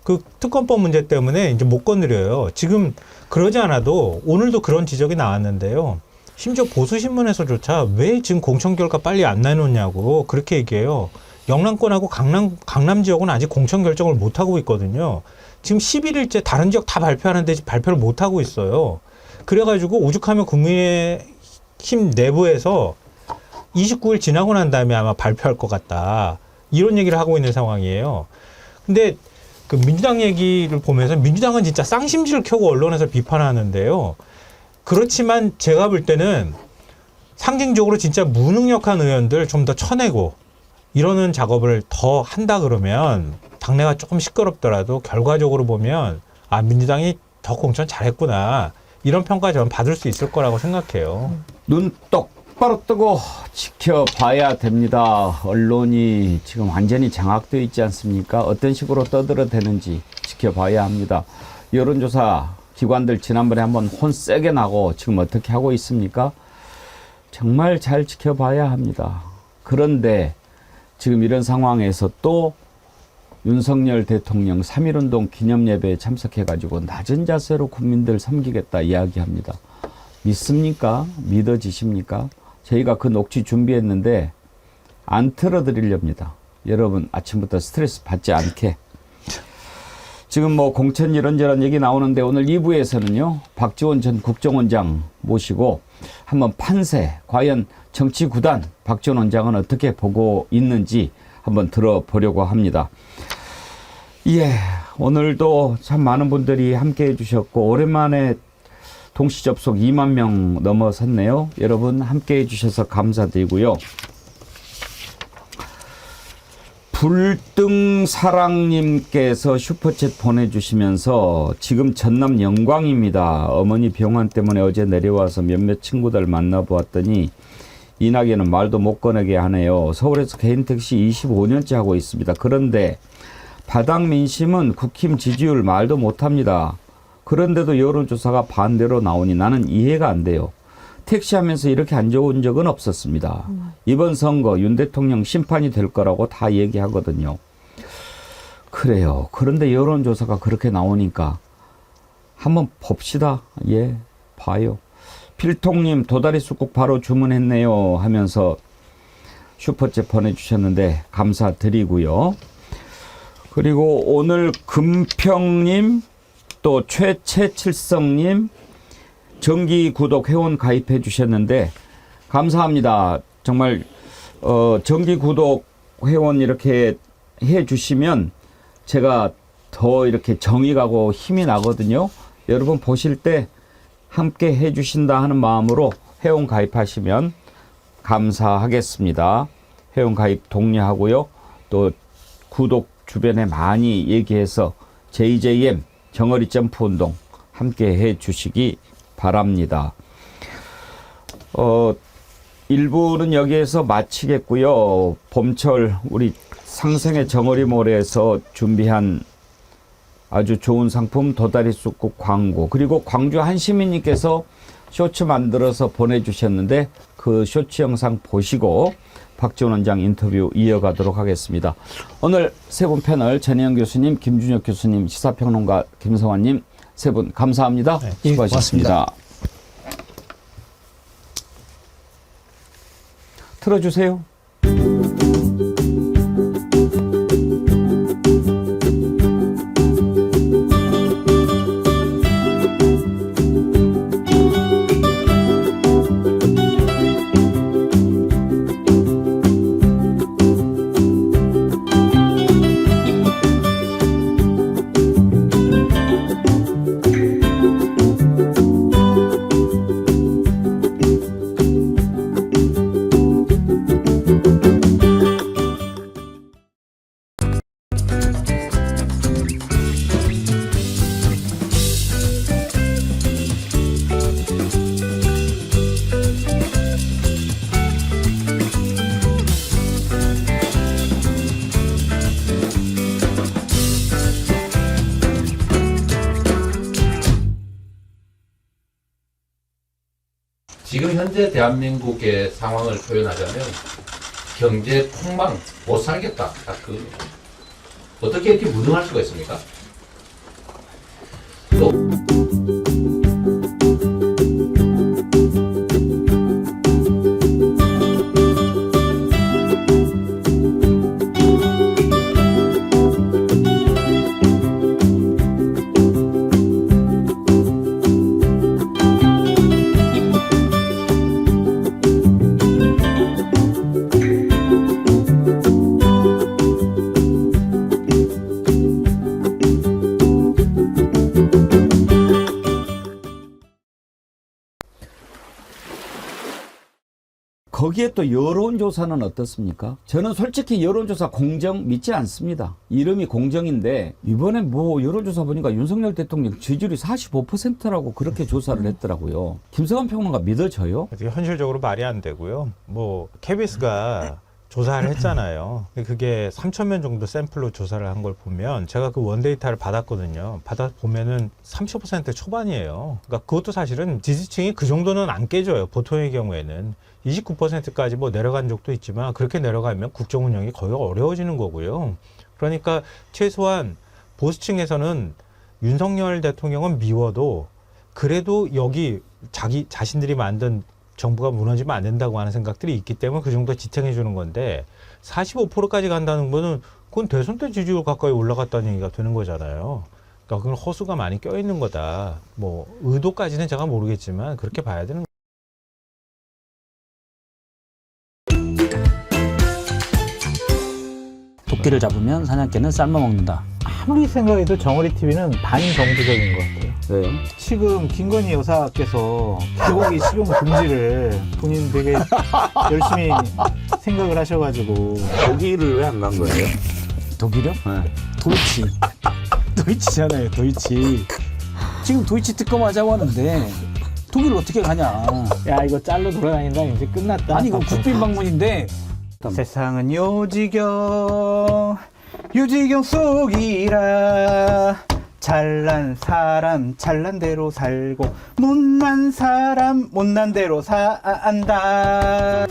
그 특검법 문제 때문에 이제 못 건드려요. 지금 그러지 않아도 오늘도 그런 지적이 나왔는데요. 심지어 보수신문에서조차 왜 지금 공천 결과 빨리 안 내놓냐고 그렇게 얘기해요. 영남권하고 강남 지역은 아직 공천 결정을 못 하고 있거든요. 지금 11일째 다른 지역 다 발표하는데 발표를 못 하고 있어요. 그래가지고 오죽하면 국민의힘 내부에서 29일 지나고 난 다음에 아마 발표할 것 같다. 이런 얘기를 하고 있는 상황이에요. 근데 그 민주당 얘기를 보면서 민주당은 진짜 쌍심지를 켜고 언론에서 비판하는데요. 그렇지만 제가 볼 때는 상징적으로 진짜 무능력한 의원들 좀 더 쳐내고 이러는 작업을 더 한다 그러면 당내가 조금 시끄럽더라도 결과적으로 보면 아 민주당이 더 공천 잘했구나 이런 평가 저는 받을 수 있을 거라고 생각해요. 눈 똑바로 뜨고 지켜봐야 됩니다. 언론이 지금 완전히 장악되어 있지 않습니까? 어떤 식으로 떠들어대는지 지켜봐야 합니다. 여론조사 기관들 지난번에 한번 혼 세게 나고 지금 어떻게 하고 있습니까? 정말 잘 지켜봐야 합니다. 그런데 지금 이런 상황에서 또 윤석열 대통령 3.1운동 기념예배에 참석해가지고 낮은 자세로 국민들 섬기겠다 이야기합니다. 믿습니까? 믿어지십니까? 저희가 그 녹취 준비했는데 안 틀어드리렵니다. 여러분 아침부터 스트레스 받지 않게. 지금 뭐 공천 이런저런 얘기 나오는데 오늘 2부에서는요. 박지원 전 국정원장 모시고 한번 판세, 과연 정치구단 박지원 원장은 어떻게 보고 있는지 한번 들어보려고 합니다. 예, 오늘도 참 많은 분들이 함께해 주셨고 오랜만에 동시 접속 2만 명 넘어섰네요. 여러분 함께해 주셔서 감사드리고요. 불등사랑님께서 슈퍼챗 보내주시면서 지금 전남 영광입니다. 어머니 병원 때문에 어제 내려와서 몇몇 친구들 만나보았더니 이낙연은 말도 못 꺼내게 하네요. 서울에서 개인택시 25년째 하고 있습니다. 그런데 바닥 민심은 국힘 지지율 말도 못합니다. 그런데도 여론조사가 반대로 나오니 나는 이해가 안 돼요. 택시하면서 이렇게 안 좋은 적은 없었습니다. 이번 선거 윤 대통령 심판이 될 거라고 다 얘기하거든요. 그래요. 그런데 여론조사가 그렇게 나오니까 한번 봅시다. 예, 봐요. 필통님 도다리 쑥국 바로 주문했네요 하면서 슈퍼챗 보내주셨는데 감사드리고요. 그리고 오늘 금평님, 또 최채칠성님 정기 구독 회원 가입해 주셨는데 감사합니다. 정말 정기 구독 회원 이렇게 해 주시면 제가 더 이렇게 정이 가고 힘이 나거든요. 여러분 보실 때 함께 해 주신다 하는 마음으로 회원 가입하시면 감사하겠습니다. 회원 가입 독려하고요. 또 구독 주변에 많이 얘기해서 JJM 정어리 점프 운동 함께 해 주시기 바랍니다. 1부는 여기에서 마치겠고요. 봄철 우리 상생의 정어리 모래에서 준비한 아주 좋은 상품 도다리 쑥국 광고, 그리고 광주 한 시민님께서 쇼츠 만들어서 보내주셨는데 그 쇼츠 영상 보시고 박지원 원장 인터뷰 이어가도록 하겠습니다. 오늘 세 분 패널 전혜영 교수님, 김준혁 교수님, 시사평론가 김성환님 세 분 감사합니다. 네, 수고하셨습니다. 틀어주세요. 지금 현재 대한민국의 상황을 표현하자면 경제 폭망, 못 살겠다. 딱 그 어떻게 이렇게 무능할 수가 있습니까? 또 거기에 또 여론조사는 어떻습니까? 저는 솔직히 여론조사 공정 믿지 않습니다. 이름이 공정인데 이번에 뭐 여론조사 보니까 윤석열 대통령 지지율이 45%라고 그렇게 조사를 했더라고요. 김성환 평론가 믿어져요? 현실적으로 말이 안 되고요. 뭐 KBS가 조사를 했잖아요. 그게 3,000명 정도 샘플로 조사를 한 걸 보면 제가 그 원데이터를 받았거든요. 받아 보면은 30% 초반이에요. 그러니까 그것도 사실은 지지층이 그 정도는 안 깨져요. 보통의 경우에는 29%까지 뭐 내려간 적도 있지만 그렇게 내려가면 국정 운영이 거의 어려워지는 거고요. 그러니까 최소한 보수층에서는 윤석열 대통령은 미워도 그래도 여기 자신들이 만든 정부가 무너지면 안 된다고 하는 생각들이 있기 때문에 그 정도 지탱해 주는 건데 45%까지 간다는 거는 그건 대선 때 지지율 가까이 올라갔다는 얘기가 되는 거잖아요. 그러니까 그건 허수가 많이 껴있는 거다. 뭐 의도까지는 제가 모르겠지만 그렇게 봐야 되는 토끼를 잡으면 사냥개는 삶아 먹는다. 아무리 생각해도 정어리 TV는 반정부적인 것 같아요. 왜요? 지금 김건희 여사께서 개고기 식용 금지를 본인 되게 열심히 생각을 하셔가지고 독일을 왜 안 간 거예요? 독일이요? 네. 도이치. 도이치잖아요, 도이치. 지금 도이치 특검하자고 하는데 독일 어떻게 가냐. 야, 이거 짤로 돌아다닌다. 이제 끝났다. 아니, 이거 국빈 방문인데 세상은 요지경 속이라. 잘난 사람 잘난 대로 살고 못난 사람 못난 대로 산다.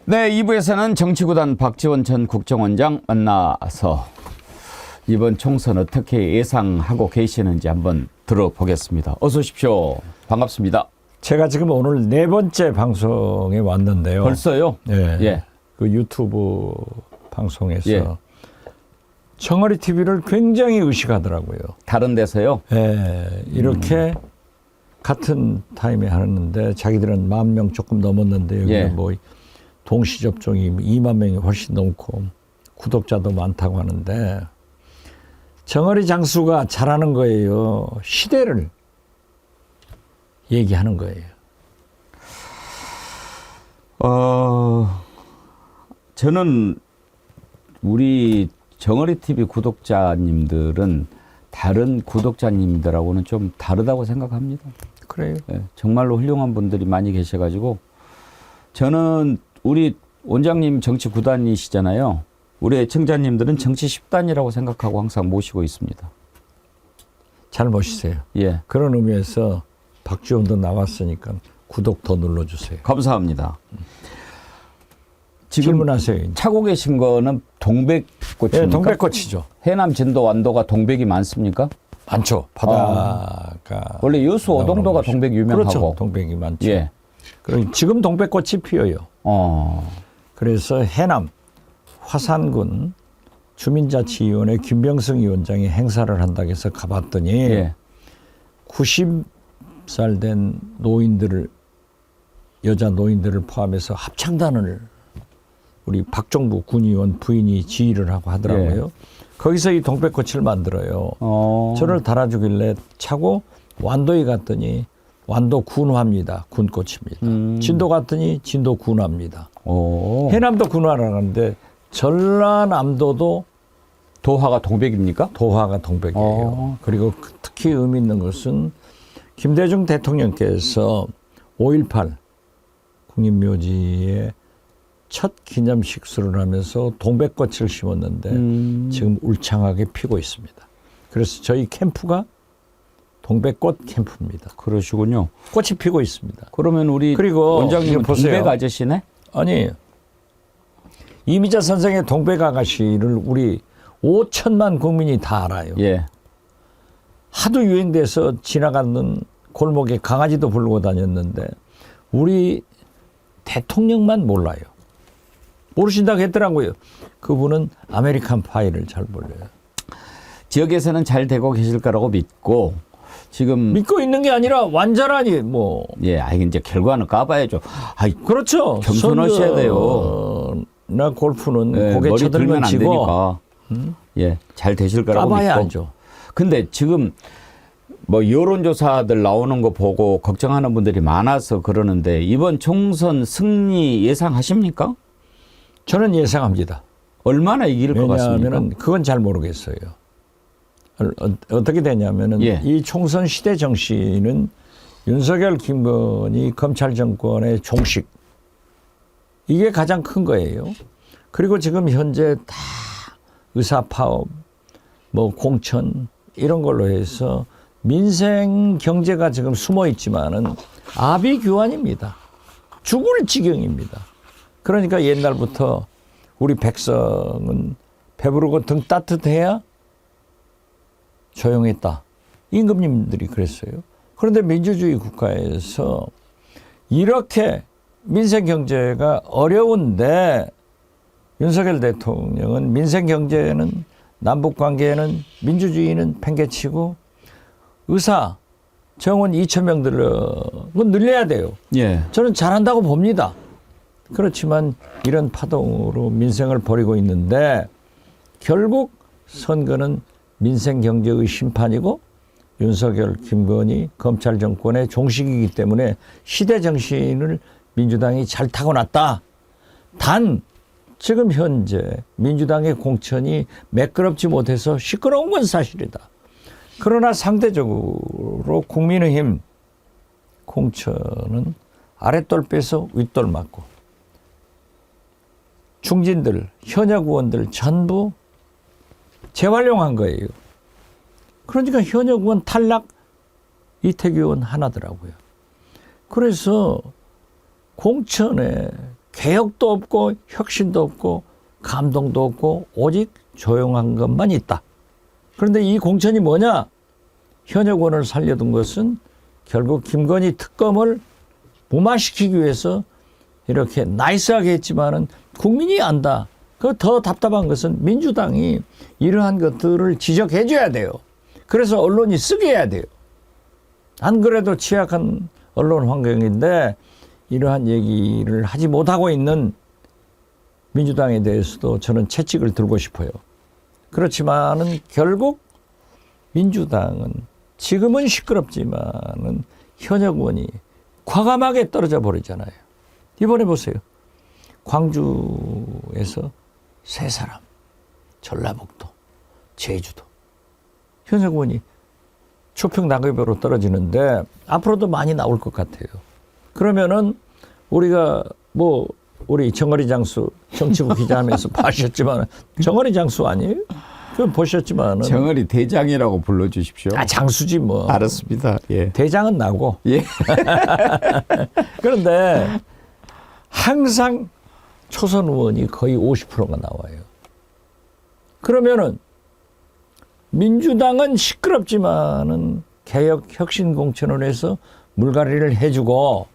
네, 2부에서는 정치구단 박지원 전 국정원장 만나서 이번 총선 어떻게 예상하고 계시는지 한번 들어보겠습니다. 어서 오십시오. 반갑습니다. 제가 지금 오늘 4번째 방송에 왔는데요. 벌써요? 네. 예. 그 유튜브 방송에서 예. 정어리 TV를 굉장히 의식하더라고요. 다른 데서요? 예. 이렇게 같은 타임에 하는데 자기들은 10,000명 조금 넘었는데 여기 예. 뭐 동시 접종이 2만 명이 훨씬 넘고 구독자도 많다고 하는데 정어리 장수가 잘하는 거예요. 시대를 얘기하는 거예요. 저는 우리 정어리 TV 구독자님들은 다른 구독자님들하고는 좀 다르다고 생각합니다. 그래요? 네, 정말로 훌륭한 분들이 많이 계셔가지고 저는 우리 원장님 정치 9단이시잖아요. 우리 애청자님들은 정치 10단이라고 생각하고 항상 모시고 있습니다. 잘 모시세요. 예. 그런 의미에서 박지원도 나왔으니까 구독 더 눌러주세요. 감사합니다. 지금 질문하세요. 차고 계신 거는 동백꽃입니까? 네, 동백꽃이죠. 해남 진도 완도가 동백이 많습니까? 많죠. 바다가 원래 여수 오동도가 동백 유명하고. 그렇죠. 동백이 많죠. 예. 그리고 지금 동백꽃이 피어요. 어. 그래서 해남 화산군 주민자치위원회 김병승 위원장이 행사를 한다고 해서 가봤더니 예. 90살 된 노인들을 여자 노인들을 포함해서 합창단을 우리 박종부 군의원 부인이 지휘를 하고 하더라고요. 예. 거기서 이 동백꽃을 만들어요. 저를 달아주길래 차고 완도에 갔더니 완도 군화입니다. 군꽃입니다. 진도 갔더니 진도 군화입니다. 해남도 군화라고 하는데 전라남도도 도화가 동백입니까? 도화가 동백이에요. 그리고 특히 의미 있는 것은 김대중 대통령께서 5.18 국립묘지에 첫 기념식수를 하면서 동백꽃을 심었는데 지금 울창하게 피고 있습니다. 그래서 저희 캠프가 동백꽃 캠프입니다. 그러시군요. 꽃이 피고 있습니다. 그러면 우리 그리고 원장님은 보세요. 동백 아저씨네? 아니, 이미자 선생의 동백 아가씨를 우리 5천만 국민이 다 알아요. 예. 하도 유행돼서 지나가는 골목에 강아지도 부르고 다녔는데 우리 대통령만 몰라요. 모르신다고 했더라고요. 그분은 아메리칸 파이를 잘 몰라요. 지역에서는 잘 되고 계실 거라고 믿고 지금 믿고 있는 게 아니라 완전하니 뭐. 예, 이제 결과는 까봐야죠. 그렇죠. 겸손하셔야 돼요. 나 골프는 예, 고개 머리 쳐들면 들면 안 치고 되니까. 예, 잘 되실 거라고 까봐야 믿고. 알죠. 근데 지금 뭐 여론조사들 나오는 거 보고 걱정하는 분들이 많아서 그러는데 이번 총선 승리 예상하십니까? 저는 예상합니다. 얼마나 이길 것 같습니까? 왜냐하면 그건 잘 모르겠어요. 어떻게 되냐면은 예. 이 총선 시대 정신은 윤석열, 김건희 검찰 정권의 종식 이게 가장 큰 거예요. 그리고 지금 현재 다 의사 파업, 뭐 공천 이런 걸로 해서 민생 경제가 지금 숨어 있지만은 아비규환입니다. 죽을 지경입니다. 그러니까 옛날부터 우리 백성은 배부르고 등 따뜻해야 조용했다. 임금님들이 그랬어요. 그런데 민주주의 국가에서 이렇게 민생 경제가 어려운데 윤석열 대통령은 민생 경제는 남북 관계에는 민주주의는 팽개치고 의사 정원 2,000명들은 늘려야 돼요. 예. 저는 잘한다고 봅니다. 그렇지만 이런 파동으로 민생을 벌이고 있는데 결국 선거는 민생 경제의 심판이고 윤석열, 김건희 검찰 정권의 종식이기 때문에 시대 정신을 민주당이 잘 타고났다. 단 지금 현재 민주당의 공천이 매끄럽지 못해서 시끄러운 건 사실이다. 그러나 상대적으로 국민의힘 공천은 아랫돌 빼서 윗돌 맞고 중진들, 현역 의원들 전부 재활용한 거예요. 그러니까 현역 의원 탈락, 이태규 의원 하나더라고요. 그래서 공천에 개혁도 없고 혁신도 없고 감동도 없고 오직 조용한 것만 있다. 그런데 이 공천이 뭐냐? 현역원을 살려둔 것은 결국 김건희 특검을 무마시키기 위해서 이렇게 나이스하게 했지만은 국민이 안다. 그 더 답답한 것은 민주당이 이러한 것들을 지적해 줘야 돼요. 그래서 언론이 쓰게 해야 돼요. 안 그래도 취약한 언론 환경인데 이러한 얘기를 하지 못하고 있는 민주당에 대해서도 저는 채찍을 들고 싶어요. 그렇지만은 결국 민주당은 지금은 시끄럽지만은 현역 의원이 과감하게 떨어져 버리잖아요. 이번에 보세요. 광주에서 3사람, 전라북도, 제주도. 현역 의원이 초평 낙엽으로 떨어지는데 앞으로도 많이 나올 것 같아요. 그러면은 우리가 뭐 우리 정어리 장수 정치부 기자하면서 봐주셨지만 정어리 장수 아니에요? 그 보셨지만 정어리 대장이라고 불러주십시오. 아 장수지 뭐. 알았습니다. 예. 대장은 나고. 예. 그런데 항상 초선 의원이 거의 50%가 나와요. 그러면은 민주당은 시끄럽지만은 개혁 혁신 공천을 해서 물갈이를 해주고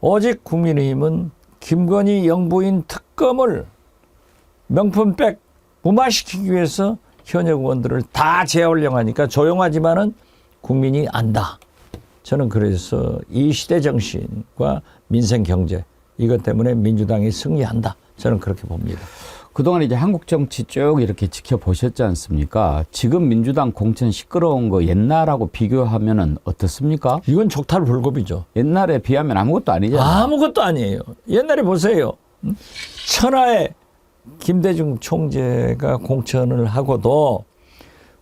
오직 국민의힘은 김건희 영부인 특검을 명품백 무마시키기 위해서 현역 의원들을 다 재활용하니까 조용하지만은 국민이 안다. 저는 그래서 이 시대 정신과 민생 경제 이것 때문에 민주당이 승리한다. 저는 그렇게 봅니다. 그동안 이제 한국 정치 쭉 이렇게 지켜보셨지 않습니까? 지금 민주당 공천 시끄러운 거 옛날하고 비교하면은 어떻습니까? 이건 족탈불급이죠. 옛날에 비하면 아무것도 아니잖아요. 아무것도 아니에요. 옛날에 보세요. 천하에 김대중 총재가 공천을 하고도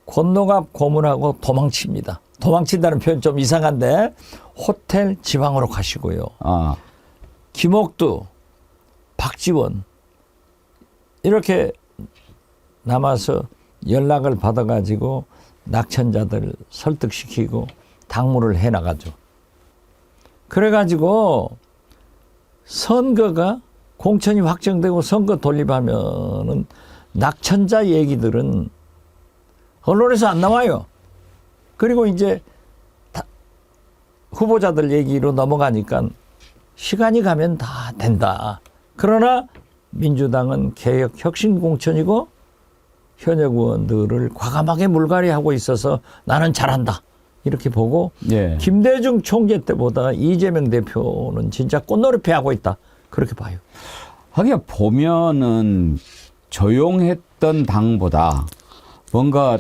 권노갑 고문하고 도망칩니다. 도망친다는 표현 좀 이상한데 호텔 지방으로 가시고요. 김옥두, 박지원 이렇게 남아서 연락을 받아가지고 낙천자들 설득시키고 당무를 해나가죠. 그래가지고 선거가 공천이 확정되고 선거 돌입하면은 낙천자 얘기들은 언론에서 안 나와요. 그리고 이제 후보자들 얘기로 넘어가니까 시간이 가면 다 된다. 그러나 민주당은 개혁 혁신 공천이고 현역 의원들을 과감하게 물갈이하고 있어서 나는 잘한다. 이렇게 보고 예. 김대중 총재 때보다 이재명 대표는 진짜 꽃놀이패 하고 있다. 그렇게 봐요. 하긴 보면은 조용했던 당보다 뭔가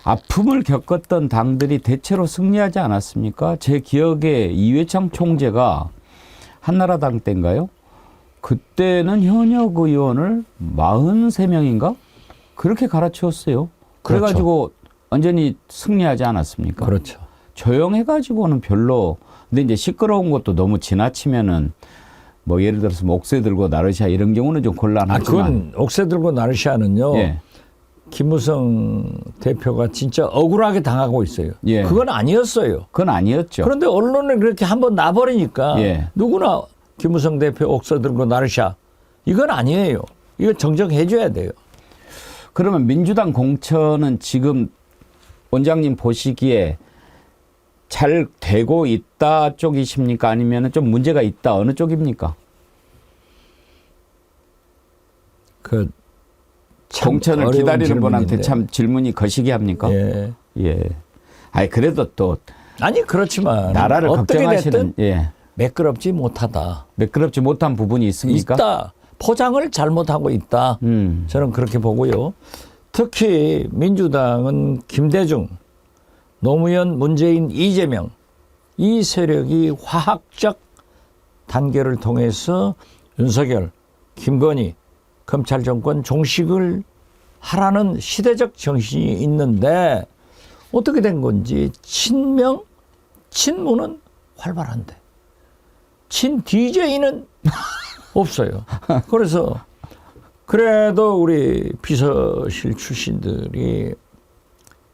아픔을 겪었던 당들이 대체로 승리하지 않았습니까? 제 기억에 이회창 총재가 한나라당 때인가요? 그때는 현역 의원을 43명인가? 그렇게 갈아치웠어요. 그래가지고 완전히 승리하지 않았습니까? 그렇죠. 조용해가지고는 별로. 근데 이제 시끄러운 것도 너무 지나치면은 뭐 예를 들어서 뭐 옥새 들고 나르샤 이런 경우는 좀 곤란하지만. 그건 옥새 들고 나르샤는요. 예. 김무성 대표가 진짜 억울하게 당하고 있어요. 예. 그건 아니었어요. 그건 아니었죠. 그런데 언론에 그렇게 한번 놔버리니까 예. 누구나 김무성 대표 옥새 들고 나르샤 이건 아니에요. 이거 정정해줘야 돼요. 그러면 민주당 공천은 지금 원장님 보시기에 잘 되고 있다 쪽이십니까? 아니면 좀 문제가 있다 어느 쪽입니까? 공천을 기다리는 분한테 참 질문이 거시기 합니까? 예. 예. 아니 그래도 또 아니 그렇지만 나라를 어떻게 걱정하시는 됐든 예. 매끄럽지 못하다. 매끄럽지 못한 부분이 있습니까? 있다. 포장을 잘못하고 있다. 저는 그렇게 보고요. 특히 민주당은 김대중, 노무현, 문재인, 이재명 이 세력이 화학적 단결을 통해서 윤석열, 김건희 검찰 정권 종식을 하라는 시대적 정신이 있는데 어떻게 된 건지 친명, 친문은 활발한데 친 DJ는 없어요. 그래서 그래도 우리 비서실 출신들이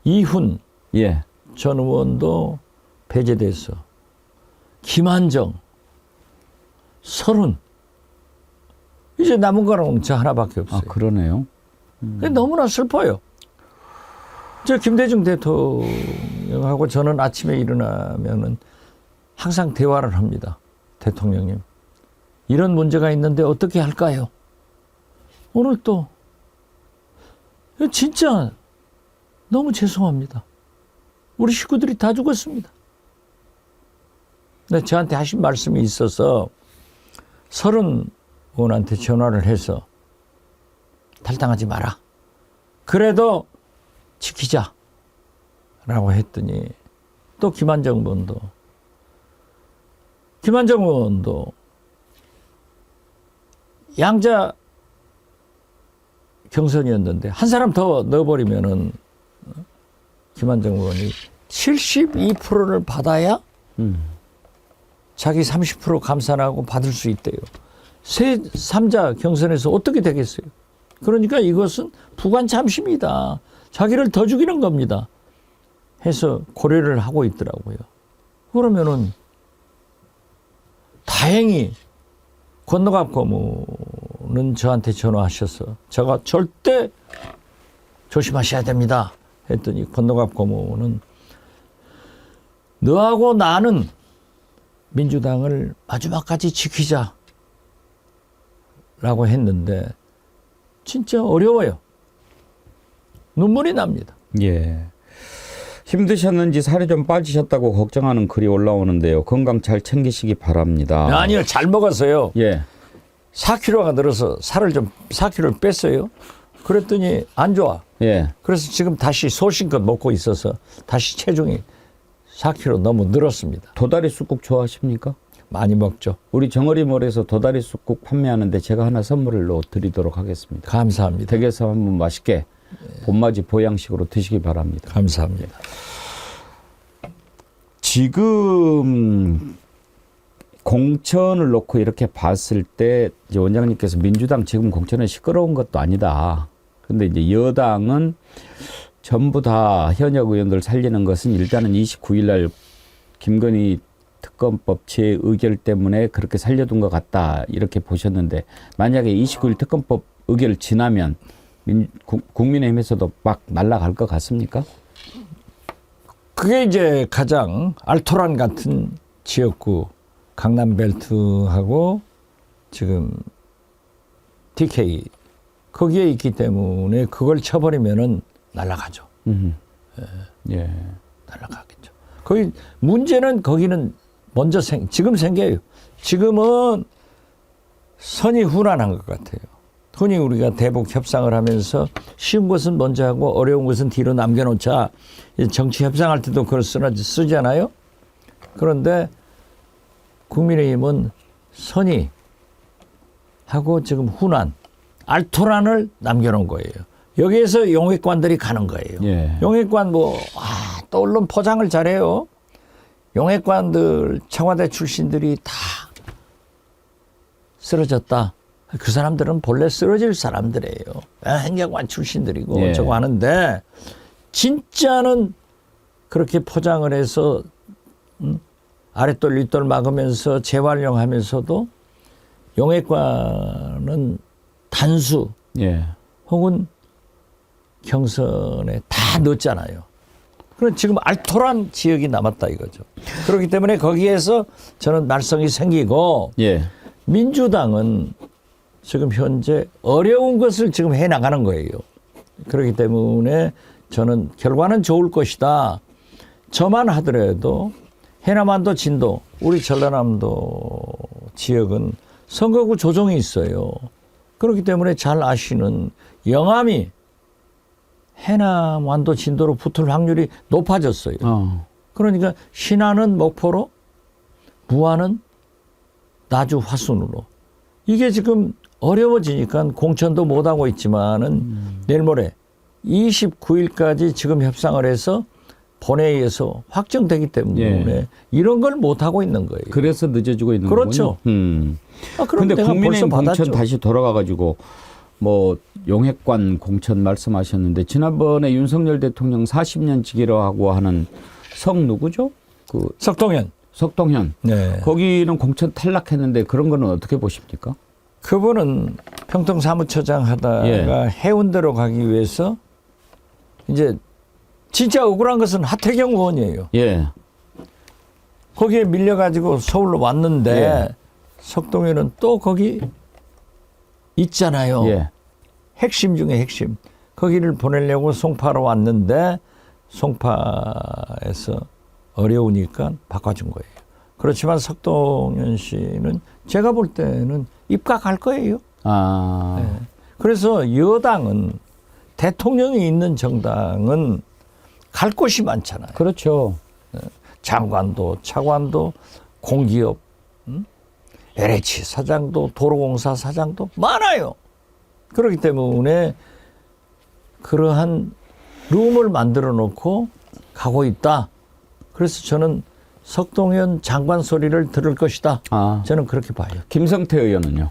이훈 예. 전 의원도 배제돼서 김한정 30. 이제 남은 거는 저 하나밖에 없어요. 아, 그러네요. 너무나 슬퍼요. 저 김대중 대통령하고 저는 아침에 일어나면은 항상 대화를 합니다. 대통령님, 이런 문제가 있는데 어떻게 할까요? 오늘 또 진짜 너무 죄송합니다. 우리 식구들이 다 죽었습니다. 근데 저한테 하신 말씀이 있어서 30원한테 전화를 해서 탈당하지 마라. 그래도 지키자. 라고 했더니 또 김한정 의원도 양자 경선이었는데 한 사람 더 넣어버리면은 김한정 의원이 72%를 받아야 자기 30% 감산하고 받을 수 있대요. 제3자 경선에서 어떻게 되겠어요? 그러니까 이것은 부관 참심이다. 자기를 더 죽이는 겁니다. 해서 고려를 하고 있더라고요. 그러면은 다행히 권노갑 고문은 저한테 전화하셔서 제가 절대 조심하셔야 됩니다. 했더니 권노갑 고문은 너하고 나는 민주당을 마지막까지 지키자 라고 했는데 진짜 어려워요. 눈물이 납니다. 예. 힘드셨는지 살이 좀 빠지셨다고 걱정하는 글이 올라오는데요. 건강 잘 챙기시기 바랍니다. 아니요, 잘 먹었어요. 예. 4kg가 늘어서 살을 좀 4kg를 뺐어요. 그랬더니 안 좋아. 예. 그래서 지금 다시 소신껏 먹고 있어서 다시 체중이 4kg 너무 늘었습니다. 도다리 쑥국 좋아하십니까? 많이 먹죠. 우리 정어리몰에서 도다리 쑥국 판매하는데 제가 하나 선물로 드리도록 하겠습니다. 감사합니다. 댁에서 한번 맛있게 봄맞이 보양식으로 드시기 바랍니다. 감사합니다. 지금 공천을 놓고 이렇게 봤을 때 이제 원장님께서 민주당 지금 공천은 시끄러운 것도 아니다. 근데 이제 여당은 전부 다 현역 의원들 살리는 것은 일단은 29일 날 김건희 특검법 재의결 때문에 그렇게 살려둔 것 같다. 이렇게 보셨는데 만약에 29일 특검법 의결 지나면 국민의힘에서도 막 날아갈 것 같습니까? 그게 이제 가장 알토란 같은 지역구 강남벨트하고 지금 TK 거기에 있기 때문에 그걸 쳐버리면은 날아가죠. 예. 날아가겠죠. 거기 문제는 거기는 먼저 지금 생겨요. 지금은 선이 훈훈한 것 같아요. 흔히 우리가 대북 협상을 하면서 쉬운 것은 먼저 하고 어려운 것은 뒤로 남겨놓자. 정치 협상할 때도 그걸 쓰잖아요. 그런데 국민의힘은 선이 하고 지금 훈한 알토란을 남겨놓은 거예요. 여기에서 용액관들이 가는 거예요. 예. 용액관 또 언론 포장을 잘해요. 용액관들 청와대 출신들이 다 쓰러졌다. 그 사람들은 본래 쓰러질 사람들이에요. 행정관 출신들이고 예. 저거 하는데 진짜는 그렇게 포장을 해서 아랫돌 윗돌 막으면서 재활용하면서도 용액관은 단수 예. 혹은 경선에 다 넣었잖아요. 그럼 지금 알토란 지역이 남았다 이거죠. 그렇기 때문에 거기에서 저는 날성이 생기고 예. 민주당은 지금 현재 어려운 것을 지금 해나가는 거예요. 그렇기 때문에 저는 결과는 좋을 것이다. 저만 하더라도 해남안도 진도 우리 전라남도 지역은 선거구 조정이 있어요. 그렇기 때문에 잘 아시는 영암이 해남 완도 진도로 붙을 확률이 높아졌어요. 그러니까 신안은 목포로, 무안은 나주 화순으로. 이게 지금 어려워지니까 공천도 못하고 있지만은 내일 모레 29일까지 지금 협상을 해서 본회의에서 확정되기 때문에 예. 이런 걸 못하고 있는 거예요. 그래서 늦어지고 있는 그렇죠. 거군요. 그런데 국민의힘 공천 받았죠. 다시 돌아가가지고 뭐 용핵관 공천 말씀하셨는데 지난번에 윤석열 대통령 40년 지기로 하고 하는 성 누구죠? 그 석동현. 석동현. 네. 거기는 공천 탈락했는데 그런 거는 어떻게 보십니까? 그분은 평통 사무처장 하다가 해운대로 가기 위해서 이제 진짜 억울한 것은 하태경 의원이에요. 예. 거기에 밀려가지고 서울로 왔는데 석동현은 또 거기 있잖아요. 예. 핵심 중에 핵심. 거기를 보내려고 송파로 왔는데 송파에서 어려우니까 바꿔준 거예요. 그렇지만 석동현 씨는 제가 볼 때는 입각할 거예요. 네. 그래서 여당은 대통령이 있는 정당은 갈 곳이 많잖아요. 그렇죠. 장관도 차관도 공기업 LH 사장도 도로공사 사장도 많아요. 그렇기 때문에 그러한 룸을 만들어 놓고 가고 있다. 그래서 저는 석동현 장관 소리를 들을 것이다. 저는 그렇게 봐요. 김성태 의원은요?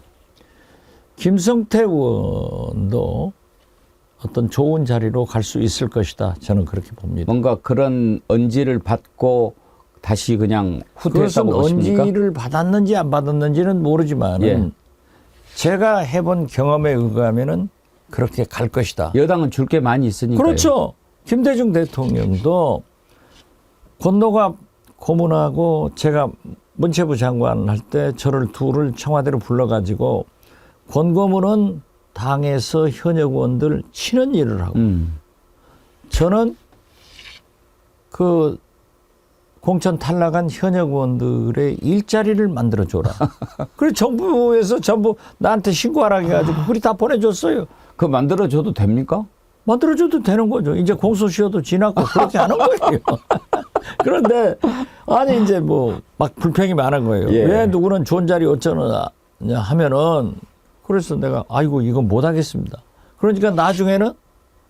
김성태 의원도 어떤 좋은 자리로 갈 수 있을 것이다. 저는 그렇게 봅니다. 뭔가 그런 언지를 받고 다시 그냥 후퇴했다고 보십니까? 언지를 받았는지 안 받았는지는 모르지만 제가 해본 경험에 의하면은 그렇게 갈 것이다. 여당은 줄 게 많이 있으니까요. 그렇죠. 김대중 대통령도 권노갑 고문하고 제가 문체부 장관 할 때 저를 둘을 청와대로 불러가지고 권 고문은 당에서 현역 의원들 치는 일을 하고 저는 그 공천 탈락한 현역 의원들의 일자리를 만들어줘라. 그래서 정부에서 전부 나한테 신고하라 해가지고 그리 다 보내줬어요. 그거 만들어줘도 됩니까? 만들어줘도 되는 거죠. 이제 공소시효도 지났고 그렇게 하는 거예요. 그런데 아니 이제 뭐 막 불평이 많은 거예요. 왜 누구는 좋은 자리 어쩌느냐 하면은 그래서 내가 아이고 이건 못하겠습니다. 그러니까 나중에는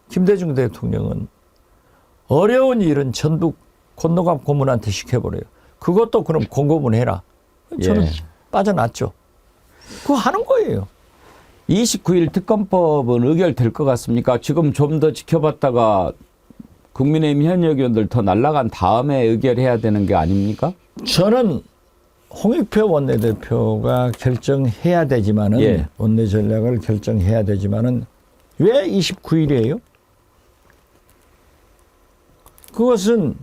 김대중 대통령은 어려운 일은 전부 권노갑 고문한테 시켜버려요. 그것도 그럼 공고문 해라. 저는 빠져났죠. 그거 하는 거예요. 29일 특검법은 의결될 것 같습니까? 지금 좀 더 지켜봤다가 국민의힘 현역 의원들 더 날아간 다음에 의결해야 되는 게 아닙니까? 저는 홍익표 원내대표가 결정해야 되지만은 원내 전략을 결정해야 되지만은 왜 29일이에요? 그것은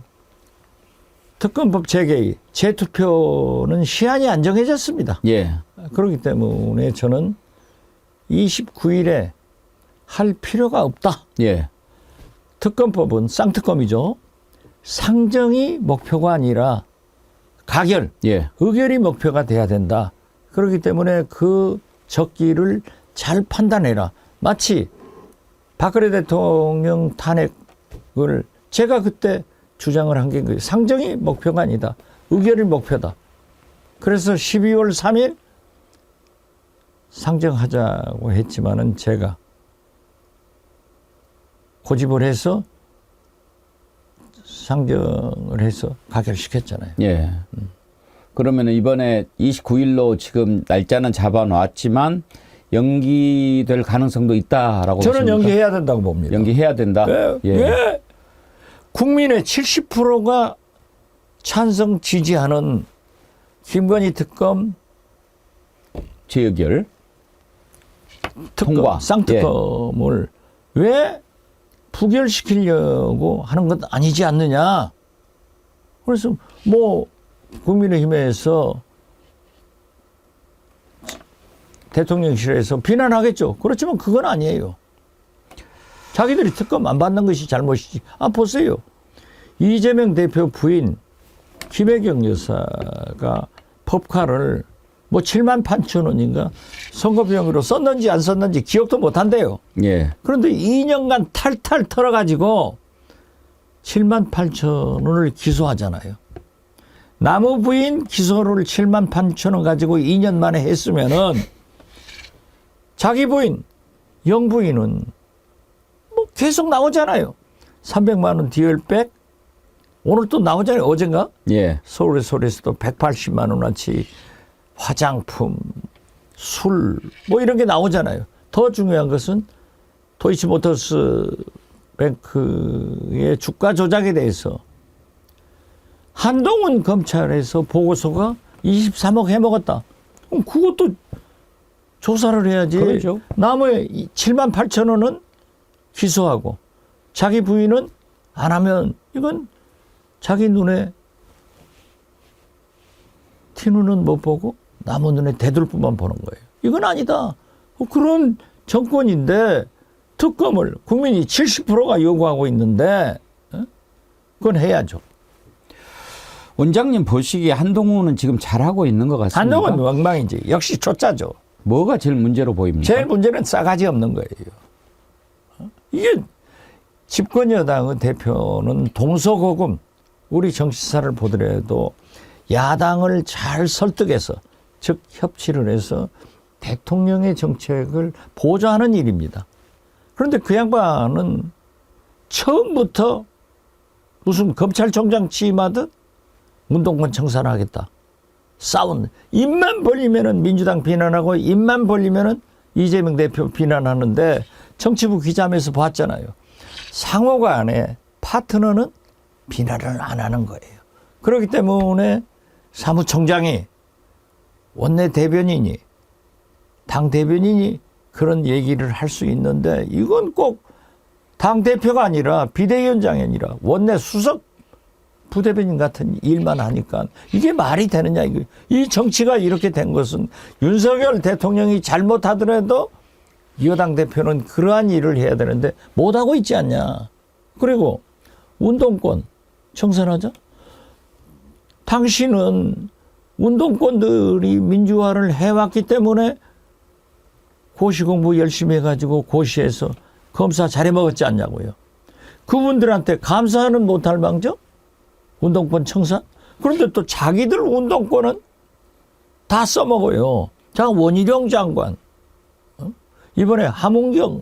특검법 재개의 재투표는 시한이 안 정해졌습니다. 그렇기 때문에 저는 29일에 할 필요가 없다. 특검법은 쌍특검이죠. 상정이 목표가 아니라 가결, 의결이 목표가 돼야 된다. 그렇기 때문에 그 적기를 잘 판단해라. 마치 박근혜 대통령 탄핵을 제가 그때 주장을 한 게 상정이 목표가 아니다. 의결이 목표다. 그래서 12월 3일 상정하자고 했지만은 제가 고집을 해서 상정을 해서 가결시켰잖아요. 그러면 이번에 29일로 지금 날짜는 잡아놨지만 연기될 가능성도 있다라고 저는 보십니까? 연기해야 된다고 봅니다. 연기해야 된다. 왜? 국민의 70%가 찬성 지지하는 김건희 특검 재의결 특검, 통과 쌍특검을 왜 부결시키려고 하는 것 아니지 않느냐. 그래서 뭐 국민의힘에서 대통령실에서 비난하겠죠. 그렇지만 그건 아니에요. 자기들이 특검 안 받는 것이 잘못이지. 보세요. 이재명 대표 부인 김혜경 여사가 법카를 뭐 7만 8천 원인가 선거비용으로 썼는지 안 썼는지 기억도 못 한대요. 그런데 2년간 탈탈 털어가지고 7만 8천 원을 기소하잖아요. 남의 부인 기소를 7만 8천 원 가지고 2년 만에 했으면은 자기 부인, 영부인은 뭐 계속 나오잖아요. 300만 원 디얼백 오늘 또 나오잖아요. 어젠가? 서울에서도 180만 원어치 화장품, 술, 뭐 이런 게 나오잖아요. 더 중요한 것은 도이치모터스 뱅크의 주가 조작에 대해서 한동훈 검찰에서 보고서가 23억 해먹었다. 그럼 그것도 조사를 해야지. 그렇죠. 나머지 7만 8천 원은 기소하고 자기 부인은 안 하면 이건 자기 눈에 티눈은 못 보고 남의 눈에 대들보만 보는 거예요. 이건 아니다. 그런 정권인데 특검을 국민이 70%가 요구하고 있는데 그건 해야죠. 원장님 보시기에 한동훈은 지금 잘하고 있는 것 같습니다. 한동훈은 엉망이지. 역시 초짜죠. 뭐가 제일 문제로 보입니까? 제일 문제는 싸가지 없는 거예요. 이게 집권 여당의 대표는 동서고금 우리 정치사를 보더라도 야당을 잘 설득해서 즉 협치를 해서 대통령의 정책을 보좌하는 일입니다. 그런데 그 양반은 처음부터 무슨 검찰총장 취임하듯 운동권 청산하겠다. 싸운 입만 벌리면은 민주당 비난하고 입만 벌리면은 이재명 대표 비난하는데 정치부 기자회에서 봤잖아요. 상호간에 파트너는 비난을 안 하는 거예요. 그렇기 때문에 사무총장이 원내 대변인이 당 대변인이 그런 얘기를 할 수 있는데 이건 꼭 당 대표가 아니라 비대위원장이 아니라 원내 수석 부대변인 같은 일만 하니까 이게 말이 되느냐. 이 정치가 이렇게 된 것은 윤석열 대통령이 잘못하더라도 여당 대표는 그러한 일을 해야 되는데 못하고 있지 않냐. 그리고 운동권 청산하자. 당신은 운동권들이 민주화를 해왔기 때문에 고시 공부 열심히 해가지고 고시에서 검사 잘해먹었지 않냐고요. 그분들한테 감사는 못할 망정? 운동권 청산? 그런데 또 자기들 운동권은 다 써먹어요. 자, 원희룡 장관, 이번에 함은경,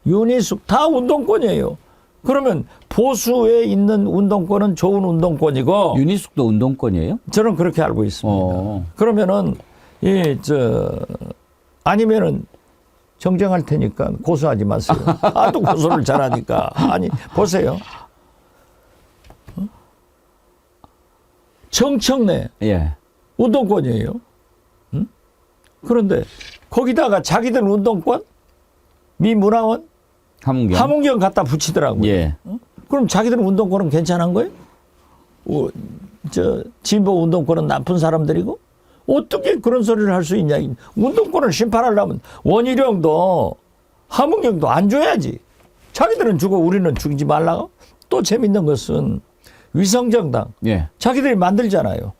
윤희숙 다 운동권이에요. 그러면 보수에 있는 운동권은 좋은 운동권이고 윤희숙도 운동권이에요? 저는 그렇게 알고 있습니다. 그러면은 아니면은 정정할 테니까 고소하지 마세요. 또 고소를 잘하니까. 아니 보세요. 정청래 운동권이에요. 응? 그런데 거기다가 자기들 운동권 미문화원 함은경 갖다 붙이더라고요. 그럼 자기들 운동권은 괜찮은 거예요? 진보 운동권은 나쁜 사람들이고 어떻게 그런 소리를 할 수 있냐. 운동권을 심판하려면 원희룡도 함은경도 안 줘야지. 자기들은 주고 우리는 죽이지 말라고. 또 재밌는 것은 위성정당 자기들이 만들잖아요.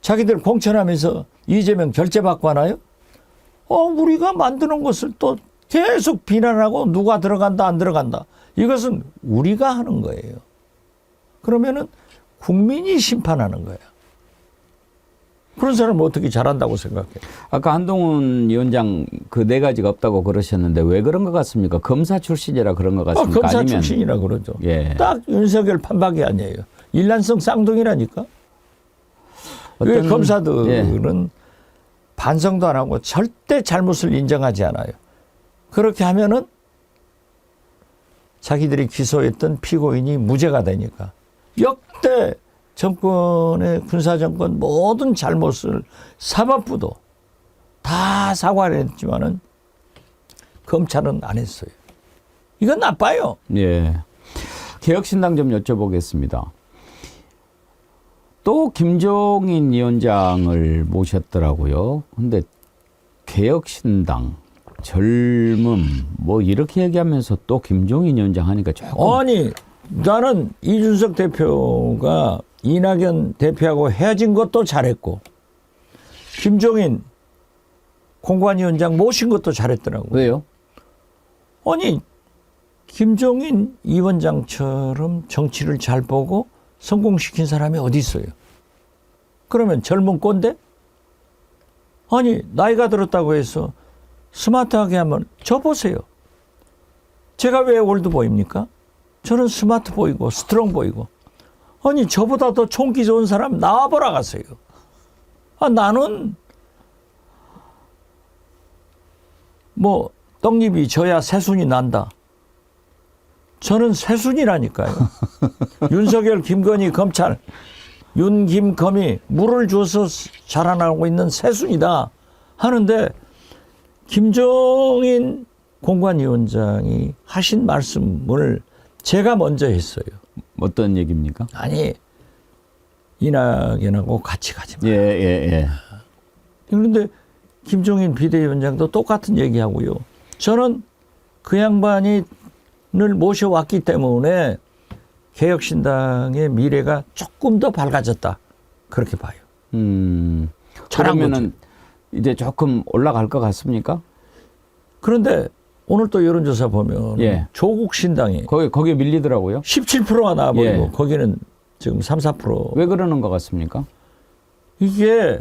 자기들 공천하면서 이재명 결재받고 하나요? 우리가 만드는 것을 또 계속 비난하고 누가 들어간다 안 들어간다. 이것은 우리가 하는 거예요. 그러면은 국민이 심판하는 거야. 그런 사람은 어떻게 잘한다고 생각해? 아까 한동훈 위원장 그 네 가지가 없다고 그러셨는데 왜 그런 것 같습니까? 검사 출신이라 그런 것 같습니까? 검사 아니면 출신이라 그러죠. 딱 윤석열 판박이 아니에요. 일란성 쌍둥이라니까. 왜 검사들은 반성도 안 하고 절대 잘못을 인정하지 않아요. 그렇게 하면은 자기들이 기소했던 피고인이 무죄가 되니까. 역대 정권의 군사정권 모든 잘못을 사법부도 다 사과를 했지만은 검찰은 안 했어요. 이건 나빠요. 개혁신당 좀 여쭤보겠습니다. 또 김종인 위원장을 모셨더라고요. 근데 개혁신당, 젊음 뭐 이렇게 얘기하면서 또 김종인 위원장 하니까 조금. 아니 나는 이준석 대표가 이낙연 대표하고 헤어진 것도 잘했고 김종인 공관위원장 모신 것도 잘했더라고요. 왜요? 아니 김종인 위원장처럼 정치를 잘 보고 성공시킨 사람이 어디 있어요? 그러면 젊은 꼰대? 아니 나이가 들었다고 해서 스마트하게 하면 저 보세요. 제가 왜 올드보입니까? 저는 스마트 보이고 스트롱 보이고. 아니 저보다 더 총기 좋은 사람 나와보라 가세요. 나는 뭐 떡잎이 져야 새순이 난다. 저는 새순이라니까요. 윤석열, 김건희, 검찰, 윤김검이 물을 줘서 자라나고 있는 새순이다 하는데 김종인 공관위원장이 하신 말씀을 제가 먼저 했어요. 어떤 얘기입니까? 아니, 이낙연하고 같이 가지 마. 예. 그런데 김종인 비대위원장도 똑같은 얘기하고요. 저는 그 양반을 모셔왔기 때문에 개혁신당의 미래가 조금 더 밝아졌다. 그렇게 봐요. 그러면은 이제 조금 올라갈 것 같습니까? 그런데 오늘 또 여론조사 보면 예. 조국 신당이 거기 밀리더라고요. 17%가 나와버리고 예. 거기는 지금 3, 4%. 왜 그러는 것 같습니까? 이게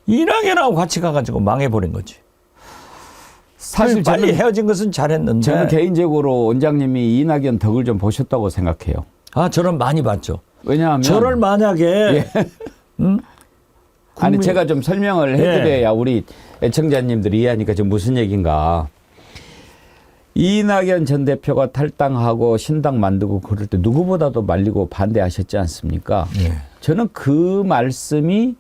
이낙연하고 같이 가가지고 망해버린 거지. 사실 빨리 헤어진 것은 잘했는데. 저는 개인적으로 원장님이 이낙연 덕을 좀 보셨다고 생각해요. 아, 저는 많이 봤죠. 왜냐하면 저를 만약에 예. 아니 제가 좀 설명을 해드려야 우리 애청자님들이 이해하니까 지금 무슨 얘기인가. 이낙연 전 대표가 탈당하고 신당 만들고 그럴 때 누구보다도 말리고 반대하셨지 않습니까? 예. 저는 그 말씀이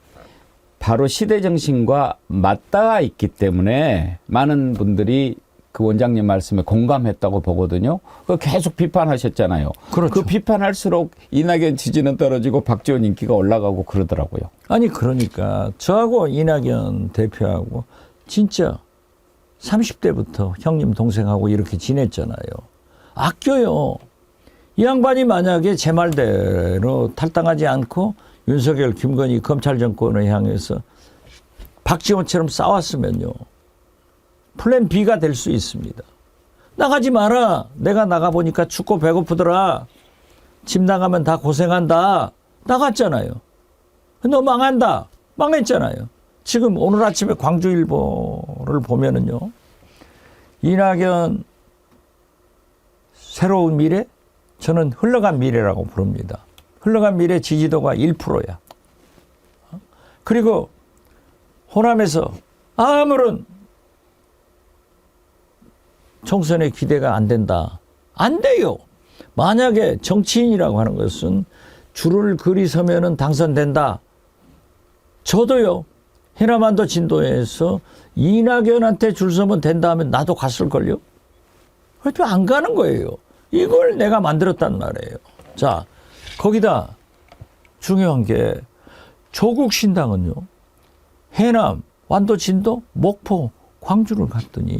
바로 시대 정신과 맞닿아 있기 때문에 많은 분들이 그 원장님 말씀에 공감했다고 보거든요. 그 계속 비판하셨잖아요. 그렇죠. 그 비판할수록 이낙연 지지는 떨어지고 박지원 인기가 올라가고 그러더라고요. 아니 그러니까 저하고 이낙연 대표하고 진짜 30대부터 형님 동생하고 이렇게 지냈잖아요. 아껴요. 이 양반이 만약에 제 말대로 탈당하지 않고 윤석열, 김건희 검찰 정권을 향해서 박지원처럼 싸웠으면요. 플랜 B가 될 수 있습니다. 나가지 마라. 내가 나가보니까 춥고 배고프더라. 집 나가면 다 고생한다. 나갔잖아요. 너 망한다. 망했잖아요. 지금 오늘 아침에 광주일보를 보면은요. 이낙연 새로운 미래? 저는 흘러간 미래라고 부릅니다. 흘러간 미래 지지도가 1%야. 그리고 호남에서 아무런 총선에 기대가 안 된다. 안 돼요. 만약에 정치인이라고 하는 것은 줄을 그리 서면은 당선된다. 저도요. 해남안도 진도에서 이낙연한테 줄 서면 된다 하면 나도 갔을걸요. 그래도 안 가는 거예요. 이걸 내가 만들었단 말이에요. 자, 거기다 중요한 게 조국 신당은요. 해남, 완도, 진도, 목포, 광주를 갔더니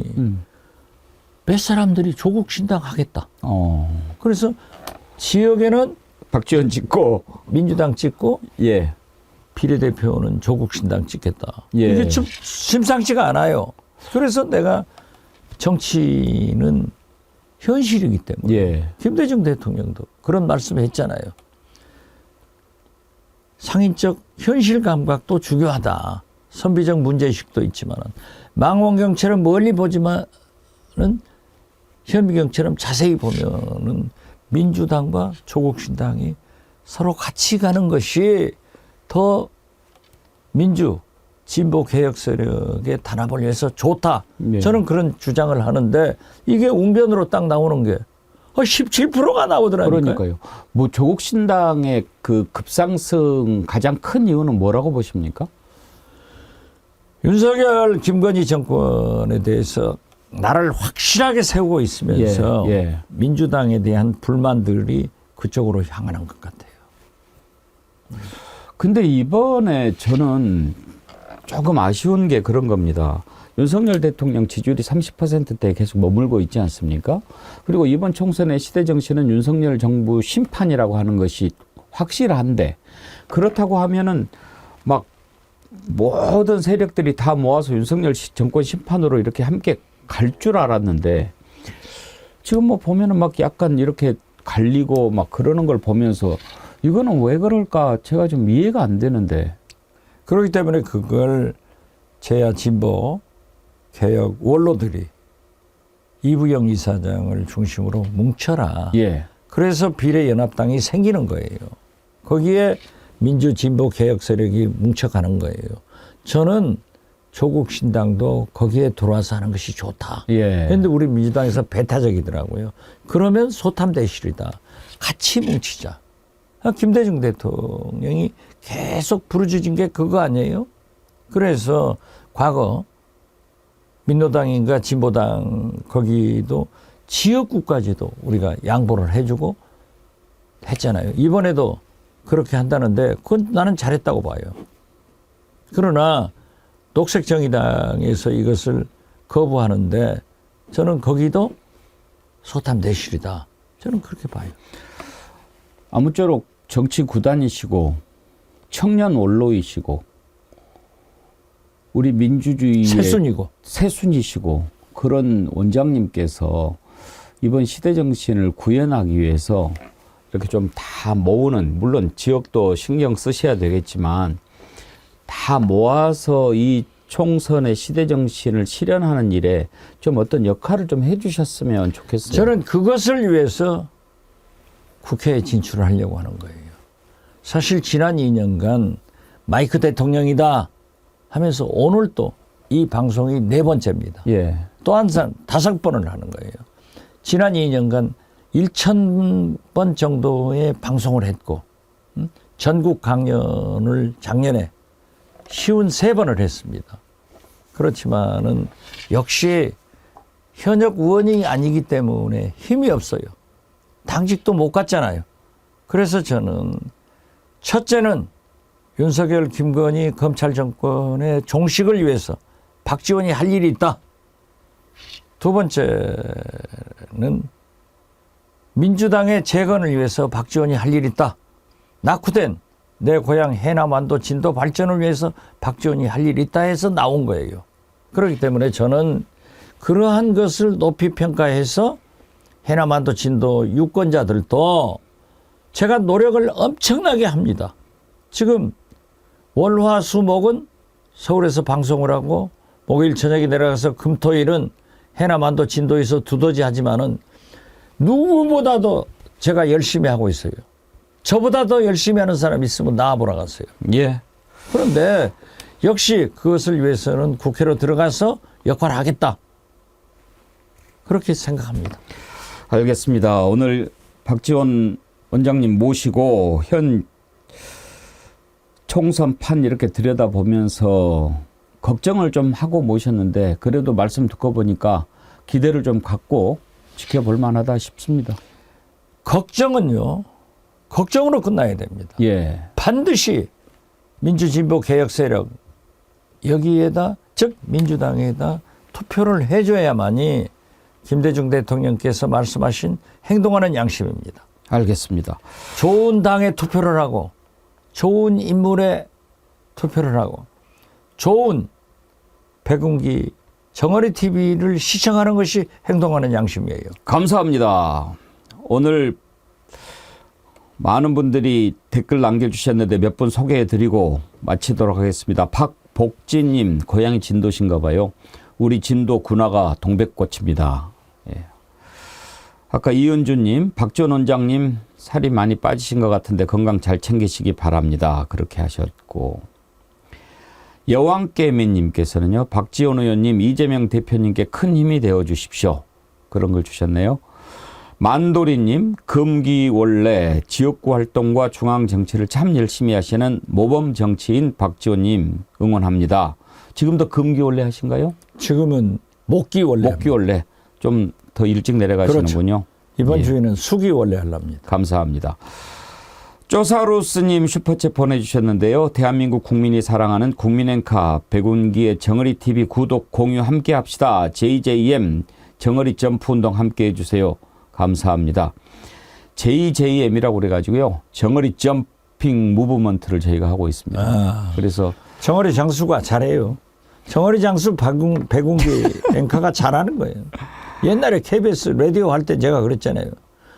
몇 사람들이 조국 신당 하겠다. 그래서 지역에는 박지원 찍고 민주당 찍고 예. 비례대표는 조국 신당 찍겠다. 예. 이게 좀 심상치가 않아요. 그래서 내가 정치는 현실이기 때문에 예. 김대중 대통령도 그런 말씀을 했잖아요. 상인적 현실 감각도 중요하다. 선비적 문제의식도 있지만 망원경처럼 멀리 보지만은 현미경처럼 자세히 보면은 민주당과 조국신당이 서로 같이 가는 것이 더 민주 진보 개혁 세력의 단합을 위해서 좋다. 네. 저는 그런 주장을 하는데 이게 웅변으로 딱 나오는 게 17%가 나오더라니까요. 그러니까요. 뭐 조국 신당의 그 급상승 가장 큰 이유는 뭐라고 보십니까? 윤석열, 김건희 정권에 대해서 나를 확실하게 세우고 있으면서 예. 민주당에 대한 불만들이 그쪽으로 향하는 것 같아요. 근데 이번에 저는 조금 아쉬운 게 그런 겁니다. 윤석열 대통령 지지율이 30%대에 계속 머물고 있지 않습니까? 그리고 이번 총선의 시대 정신은 윤석열 정부 심판이라고 하는 것이 확실한데 그렇다고 하면은 막 모든 세력들이 다 모아서 윤석열 정권 심판으로 이렇게 함께 갈 줄 알았는데 지금 뭐 보면은 막 약간 이렇게 갈리고 막 그러는 걸 보면서 이거는 왜 그럴까 제가 좀 이해가 안 되는데. 그렇기 때문에 그걸 제야 진보 개혁 원로들이 이부영 이사장을 중심으로 뭉쳐라. 예. 그래서 비례연합당이 생기는 거예요. 거기에 민주 진보 개혁 세력이 뭉쳐가는 거예요. 저는 조국 신당도 거기에 들어와서 하는 것이 좋다. 예. 그런데 우리 민주당에서 배타적이더라고요. 그러면 소탐대실이다. 같이 뭉치자. 김대중 대통령이 계속 부르짖은 게 그거 아니에요? 그래서 과거 민노당인가 진보당 거기도 지역구까지도 우리가 양보를 해주고 했잖아요. 이번에도 그렇게 한다는데 그건 나는 잘했다고 봐요. 그러나 녹색정의당에서 이것을 거부하는데 저는 거기도 소탐대실이다. 저는 그렇게 봐요. 아무쪼록 정치 구단이시고 청년 원로이시고 우리 민주주의의 새순이시고 그런 원장님께서 이번 시대 정신을 구현하기 위해서 이렇게 좀 다 모으는, 물론 지역도 신경 쓰셔야 되겠지만 다 모아서 이 총선의 시대 정신을 실현하는 일에 좀 어떤 역할을 좀 해주셨으면 좋겠어요. 저는 그것을 위해서 국회에 진출을 하려고 하는 거예요. 사실 지난 2년간 마이크 대통령이다 하면서 오늘 또 이 방송이 4번째입니다. 예. 또 한 번 5번을 하는 거예요. 지난 2년간 1,000번 정도의 방송을 했고 전국 강연을 작년에 53번을 했습니다. 그렇지만은 역시 현역 의원이 아니기 때문에 힘이 없어요. 당직도 못 갔잖아요. 그래서 저는 첫째는 윤석열, 김건희 검찰 정권의 종식을 위해서 박지원이 할 일이 있다. 두 번째는 민주당의 재건을 위해서 박지원이 할 일이 있다. 낙후된 내 고향 해남 완도 진도 발전을 위해서 박지원이 할 일이 있다 해서 나온 거예요. 그렇기 때문에 저는 그러한 것을 높이 평가해서 해남 완도 진도 유권자들도 제가 노력을 엄청나게 합니다. 지금 월화수목은 서울에서 방송을 하고 목요일 저녁에 내려가서 금토일은 해남 완도 진도에서 두더지 하지만은 누구보다도 제가 열심히 하고 있어요. 저보다 더 열심히 하는 사람 있으면 나와보라 갔어요. 예. 그런데 역시 그것을 위해서는 국회로 들어가서 역할을 하겠다. 그렇게 생각합니다. 알겠습니다. 오늘 박지원 원장님 모시고 현 총선판 이렇게 들여다보면서 걱정을 좀 하고 모셨는데 그래도 말씀 듣고 보니까 기대를 좀 갖고 지켜볼 만하다 싶습니다. 걱정은요. 걱정으로 끝나야 됩니다. 예. 반드시 민주진보 개혁 세력 여기에다 즉 민주당에다 투표를 해줘야만이 김대중 대통령께서 말씀하신 행동하는 양심입니다. 알겠습니다. 좋은 당에 투표를 하고 좋은 인물에 투표를 하고 좋은 백운기 정어리 TV를 시청하는 것이 행동하는 양심이에요. 감사합니다. 오늘 많은 분들이 댓글 남겨주셨는데 몇 분 소개해드리고 마치도록 하겠습니다. 박복진님, 고향이 진도신가 봐요. 우리 진도 군화가 동백꽃입니다. 예. 아까 이은주님, 박지원 원장님 살이 많이 빠지신 것 같은데 건강 잘 챙기시기 바랍니다. 그렇게 하셨고, 여왕깨미님께서는요, 박지원 의원님, 이재명 대표님께 큰 힘이 되어 주십시오. 그런 걸 주셨네요. 만도리님, 금기원래 지역구 활동과 중앙 정치를 참 열심히 하시는 모범 정치인 박지원님 응원합니다. 지금도 금기원래 하신가요? 지금은 목기원래. 목기원래. 좀 더 일찍 내려가시는군요. 그렇죠. 이번 예. 주에는 수기원래 하랍니다. 감사합니다. 쪼사루스님 슈퍼챗 보내주셨는데요. 대한민국 국민이 사랑하는 국민앵카 백운기의 정어리TV 구독, 공유 함께 합시다. JJM 정어리 점프운동 함께 해주세요. 감사합니다. JJM이라고 그래가지고요. 정어리 점핑 무브먼트를 저희가 하고 있습니다. 그래서 정어리 장수가 잘해요. 정어리 장수 백운기 앵커가 잘하는 거예요. 옛날에 KBS 라디오 할 때 제가 그랬잖아요.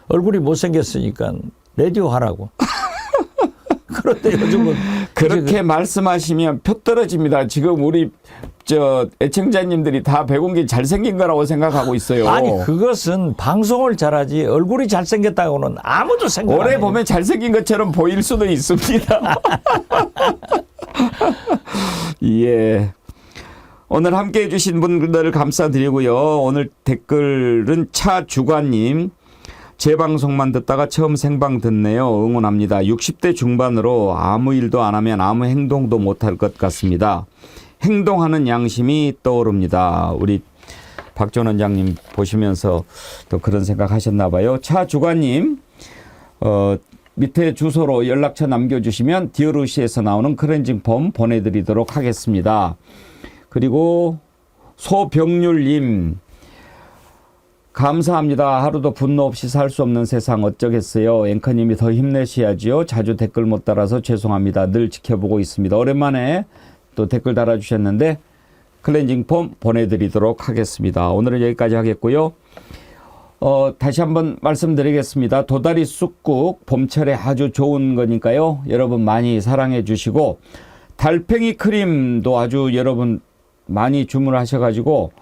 얼굴이 못생겼으니까 라디오 하라고. 그런데 요즘은 그렇게 말씀하시면 표 떨어집니다. 지금 우리 애청자님들이 다 백운기 잘생긴 거라고 생각하고 있어요. 아니 그것은 방송을 잘하지 얼굴이 잘생겼다고는 아무도 생각 안 해요. 오래 보면 잘생긴 것처럼 보일 수도 있습니다. 예. 오늘 함께 해주신 분들 감사드리고요. 오늘 댓글은 차주관님. 제 방송만 듣다가 처음 생방 듣네요. 응원합니다. 60대 중반으로 아무 일도 안 하면 아무 행동도 못할 것 같습니다. 행동하는 양심이 떠오릅니다. 우리 박 전 원장님 보시면서 또 그런 생각 하셨나 봐요. 차주관님, 밑에 주소로 연락처 남겨주시면 디어루시에서 나오는 클렌징 폼 보내드리도록 하겠습니다. 그리고 소병률님, 감사합니다. 하루도 분노 없이 살 수 없는 세상 어쩌겠어요. 앵커님이 더 힘내셔야지요. 자주 댓글 못 달아서 죄송합니다. 늘 지켜보고 있습니다. 오랜만에 또 댓글 달아주셨는데 클렌징 폼 보내드리도록 하겠습니다. 오늘은 여기까지 하겠고요. 다시 한번 말씀드리겠습니다. 도다리 쑥국 봄철에 아주 좋은 거니까요. 여러분 많이 사랑해 주시고 달팽이 크림도 아주 여러분 많이 주문하셔가지고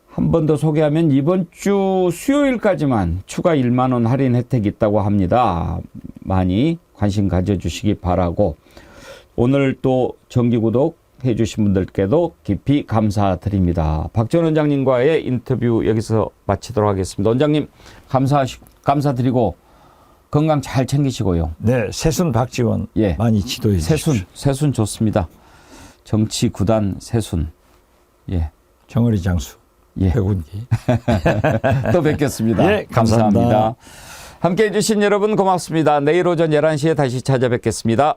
한 번 더 소개하면 이번 주 수요일까지만 추가 1만 원 할인 혜택이 있다고 합니다. 많이 관심 가져주시기 바라고 오늘 또 정기구독 해주신 분들께도 깊이 감사드립니다. 박 전 원장님과의 인터뷰 여기서 마치도록 하겠습니다. 원장님 감사드리고 건강 잘 챙기시고요. 네, 새순 박지원 많이 지도해 주십시오. 새순 좋습니다. 정치 구단 새순. 예. 정어리 장수. 예. 해군기. 또 뵙겠습니다. 예, 감사합니다. 함께해 주신 여러분 고맙습니다. 내일 오전 11시에 다시 찾아뵙겠습니다.